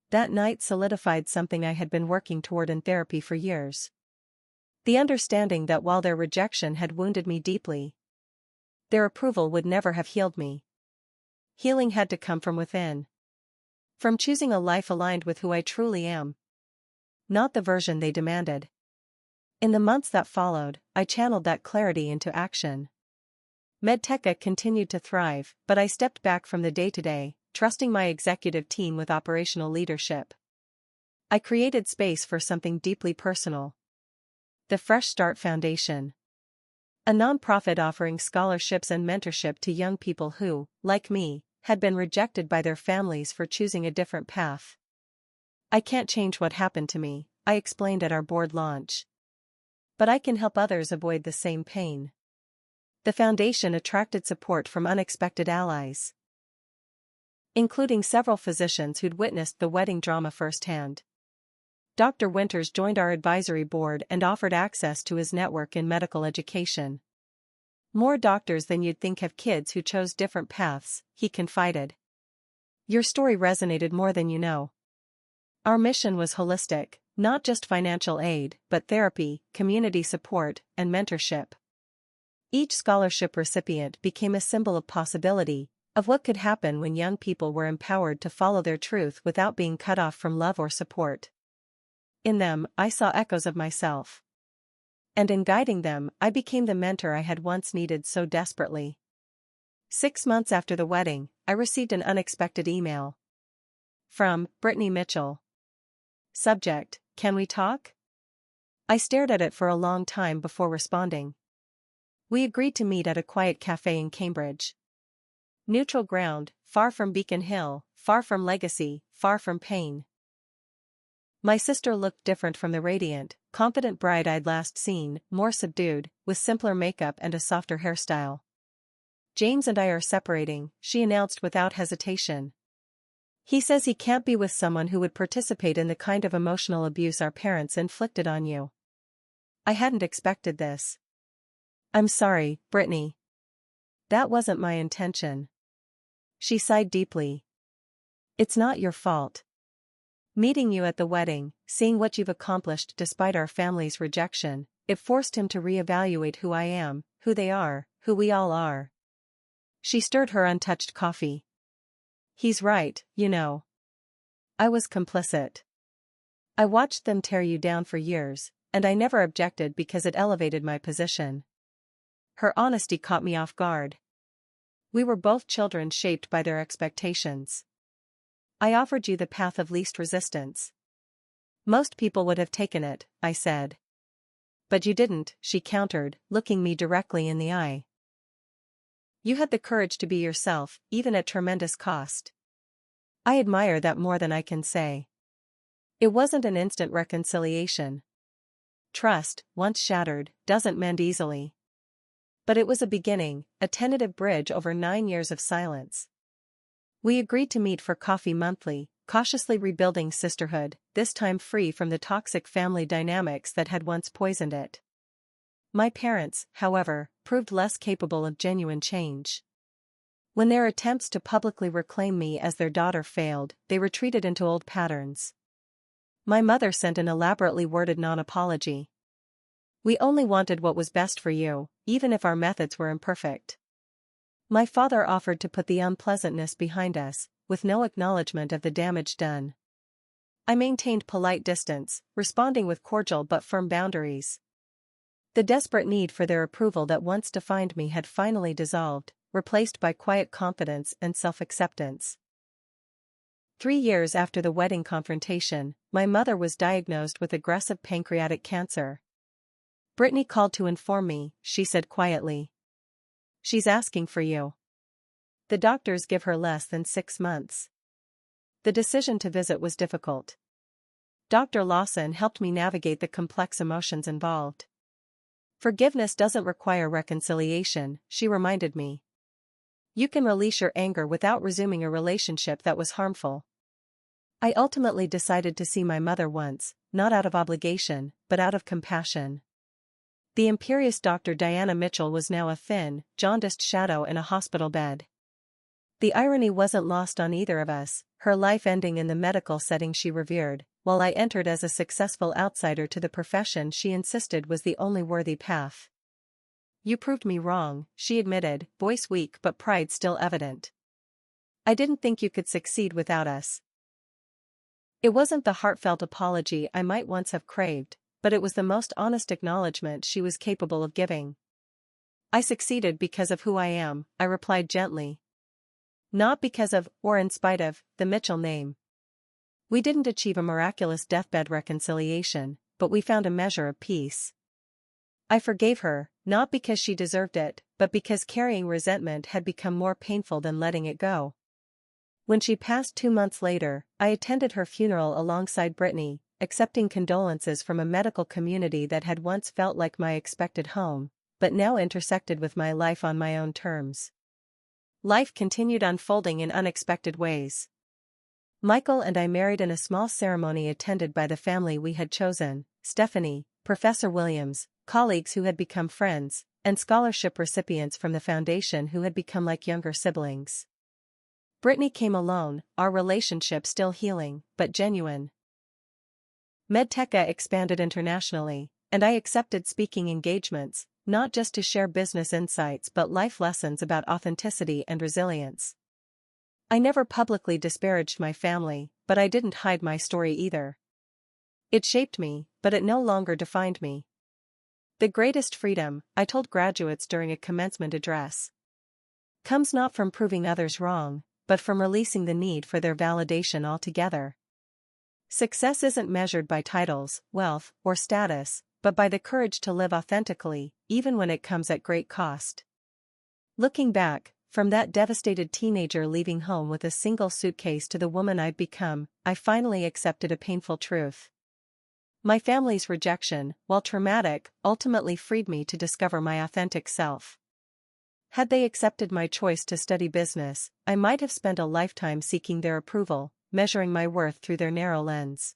A: That night solidified something I had been working toward in therapy for years. The understanding that while their rejection had wounded me deeply, their approval would never have healed me. Healing had to come from within. From choosing a life aligned with who I truly am. Not the version they demanded. In the months that followed, I channeled that clarity into action. Medteca continued to thrive, but I stepped back from the day-to-day, trusting my executive team with operational leadership. I created space for something deeply personal. The Fresh Start Foundation. A nonprofit offering scholarships and mentorship to young people who, like me, had been rejected by their families for choosing a different path. I can't change what happened to me, I explained at our board launch. But I can help others avoid the same pain. The foundation attracted support from unexpected allies, including several physicians who'd witnessed the wedding drama firsthand. Dr. Winters joined our advisory board and offered access to his network in medical education. More doctors than you'd think have kids who chose different paths, he confided. Your story resonated more than you know. Our mission was holistic, not just financial aid, but therapy, community support, and mentorship. Each scholarship recipient became a symbol of possibility, of what could happen when young people were empowered to follow their truth without being cut off from love or support. In them, I saw echoes of myself. And in guiding them, I became the mentor I had once needed so desperately. 6 months after the wedding, I received an unexpected email. From Brittany Mitchell. Subject: Can we talk? I stared at it for a long time before responding. We agreed to meet at a quiet cafe in Cambridge. Neutral ground, far from Beacon Hill, far from legacy, far from pain. My sister looked different from the radiant, confident bride I'd last seen, more subdued, with simpler makeup and a softer hairstyle. James and I are separating, she announced without hesitation. He says he can't be with someone who would participate in the kind of emotional abuse our parents inflicted on you. I hadn't expected this. I'm sorry, Brittany. That wasn't my intention. She sighed deeply. It's not your fault. Meeting you at the wedding, seeing what you've accomplished despite our family's rejection, it forced him to reevaluate who I am, who they are, who we all are. She stirred her untouched coffee. He's right, you know. I was complicit. I watched them tear you down for years, and I never objected because it elevated my position. Her honesty caught me off guard. We were both children shaped by their expectations. I offered you the path of least resistance. Most people would have taken it, I said. But you didn't, she countered, looking me directly in the eye. You had the courage to be yourself, even at tremendous cost. I admire that more than I can say. It wasn't an instant reconciliation. Trust, once shattered, doesn't mend easily. But it was a beginning, a tentative bridge over 9 years of silence. We agreed to meet for coffee monthly, cautiously rebuilding sisterhood, this time free from the toxic family dynamics that had once poisoned it. My parents, however, proved less capable of genuine change. When their attempts to publicly reclaim me as their daughter failed, they retreated into old patterns. My mother sent an elaborately worded non-apology. We only wanted what was best for you, even if our methods were imperfect. My father offered to put the unpleasantness behind us, with no acknowledgement of the damage done. I maintained polite distance, responding with cordial but firm boundaries. The desperate need for their approval that once defined me had finally dissolved, replaced by quiet confidence and self-acceptance. 3 years after the wedding confrontation, my mother was diagnosed with aggressive pancreatic cancer. Brittany called to inform me, she said quietly. She's asking for you. The doctors give her less than 6 months. The decision to visit was difficult. Dr. Lawson helped me navigate the complex emotions involved. Forgiveness doesn't require reconciliation, she reminded me. You can release your anger without resuming a relationship that was harmful. I ultimately decided to see my mother once, not out of obligation, but out of compassion. The imperious Dr. Diana Mitchell was now a thin, jaundiced shadow in a hospital bed. The irony wasn't lost on either of us, her life ending in the medical setting she revered, while I entered as a successful outsider to the profession she insisted was the only worthy path. You proved me wrong, she admitted, voice weak but pride still evident. I didn't think you could succeed without us. It wasn't the heartfelt apology I might once have craved, but it was the most honest acknowledgement she was capable of giving. I succeeded because of who I am, I replied gently. Not because of, or in spite of, the Mitchell name. We didn't achieve a miraculous deathbed reconciliation, but we found a measure of peace. I forgave her, not because she deserved it, but because carrying resentment had become more painful than letting it go. When she passed 2 months later, I attended her funeral alongside Brittany, accepting condolences from a medical community that had once felt like my expected home, but now intersected with my life on my own terms. Life continued unfolding in unexpected ways. Michael and I married in a small ceremony attended by the family we had chosen: Stephanie, Professor Williams, colleagues who had become friends, and scholarship recipients from the foundation who had become like younger siblings. Brittany came alone, our relationship still healing, but genuine. Medteca expanded internationally, and I accepted speaking engagements, not just to share business insights but life lessons about authenticity and resilience. I never publicly disparaged my family, but I didn't hide my story either. It shaped me, but it no longer defined me. The greatest freedom, I told graduates during a commencement address, comes not from proving others wrong, but from releasing the need for their validation altogether. Success isn't measured by titles, wealth, or status, but by the courage to live authentically, even when it comes at great cost. Looking back, from that devastated teenager leaving home with a single suitcase to the woman I've become, I finally accepted a painful truth. My family's rejection, while traumatic, ultimately freed me to discover my authentic self. Had they accepted my choice to study business, I might have spent a lifetime seeking their approval, measuring my worth through their narrow lens.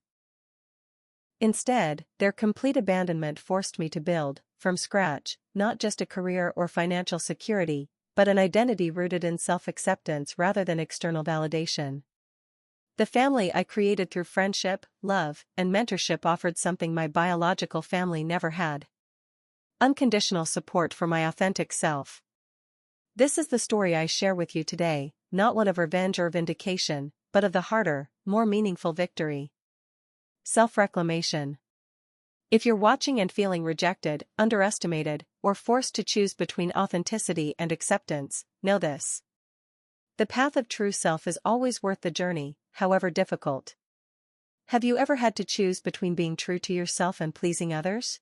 A: Instead, their complete abandonment forced me to build, from scratch, not just a career or financial security, but an identity rooted in self-acceptance rather than external validation. The family I created through friendship, love, and mentorship offered something my biological family never had: unconditional support for my authentic self. This is the story I share with you today, not one of revenge or vindication, but of the harder, more meaningful victory. Self-reclamation. If you're watching and feeling rejected, underestimated, or forced to choose between authenticity and acceptance, know this: the path of true self is always worth the journey, however difficult. Have you ever had to choose between being true to yourself and pleasing others?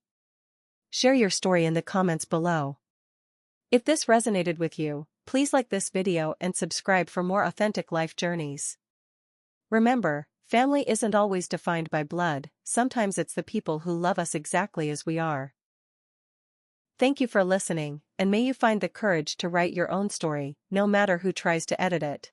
A: Share your story in the comments below. If this resonated with you, please like this video and subscribe for more authentic life journeys. Remember, family isn't always defined by blood, sometimes it's the people who love us exactly as we are. Thank you for listening, and may you find the courage to write your own story, no matter who tries to edit it.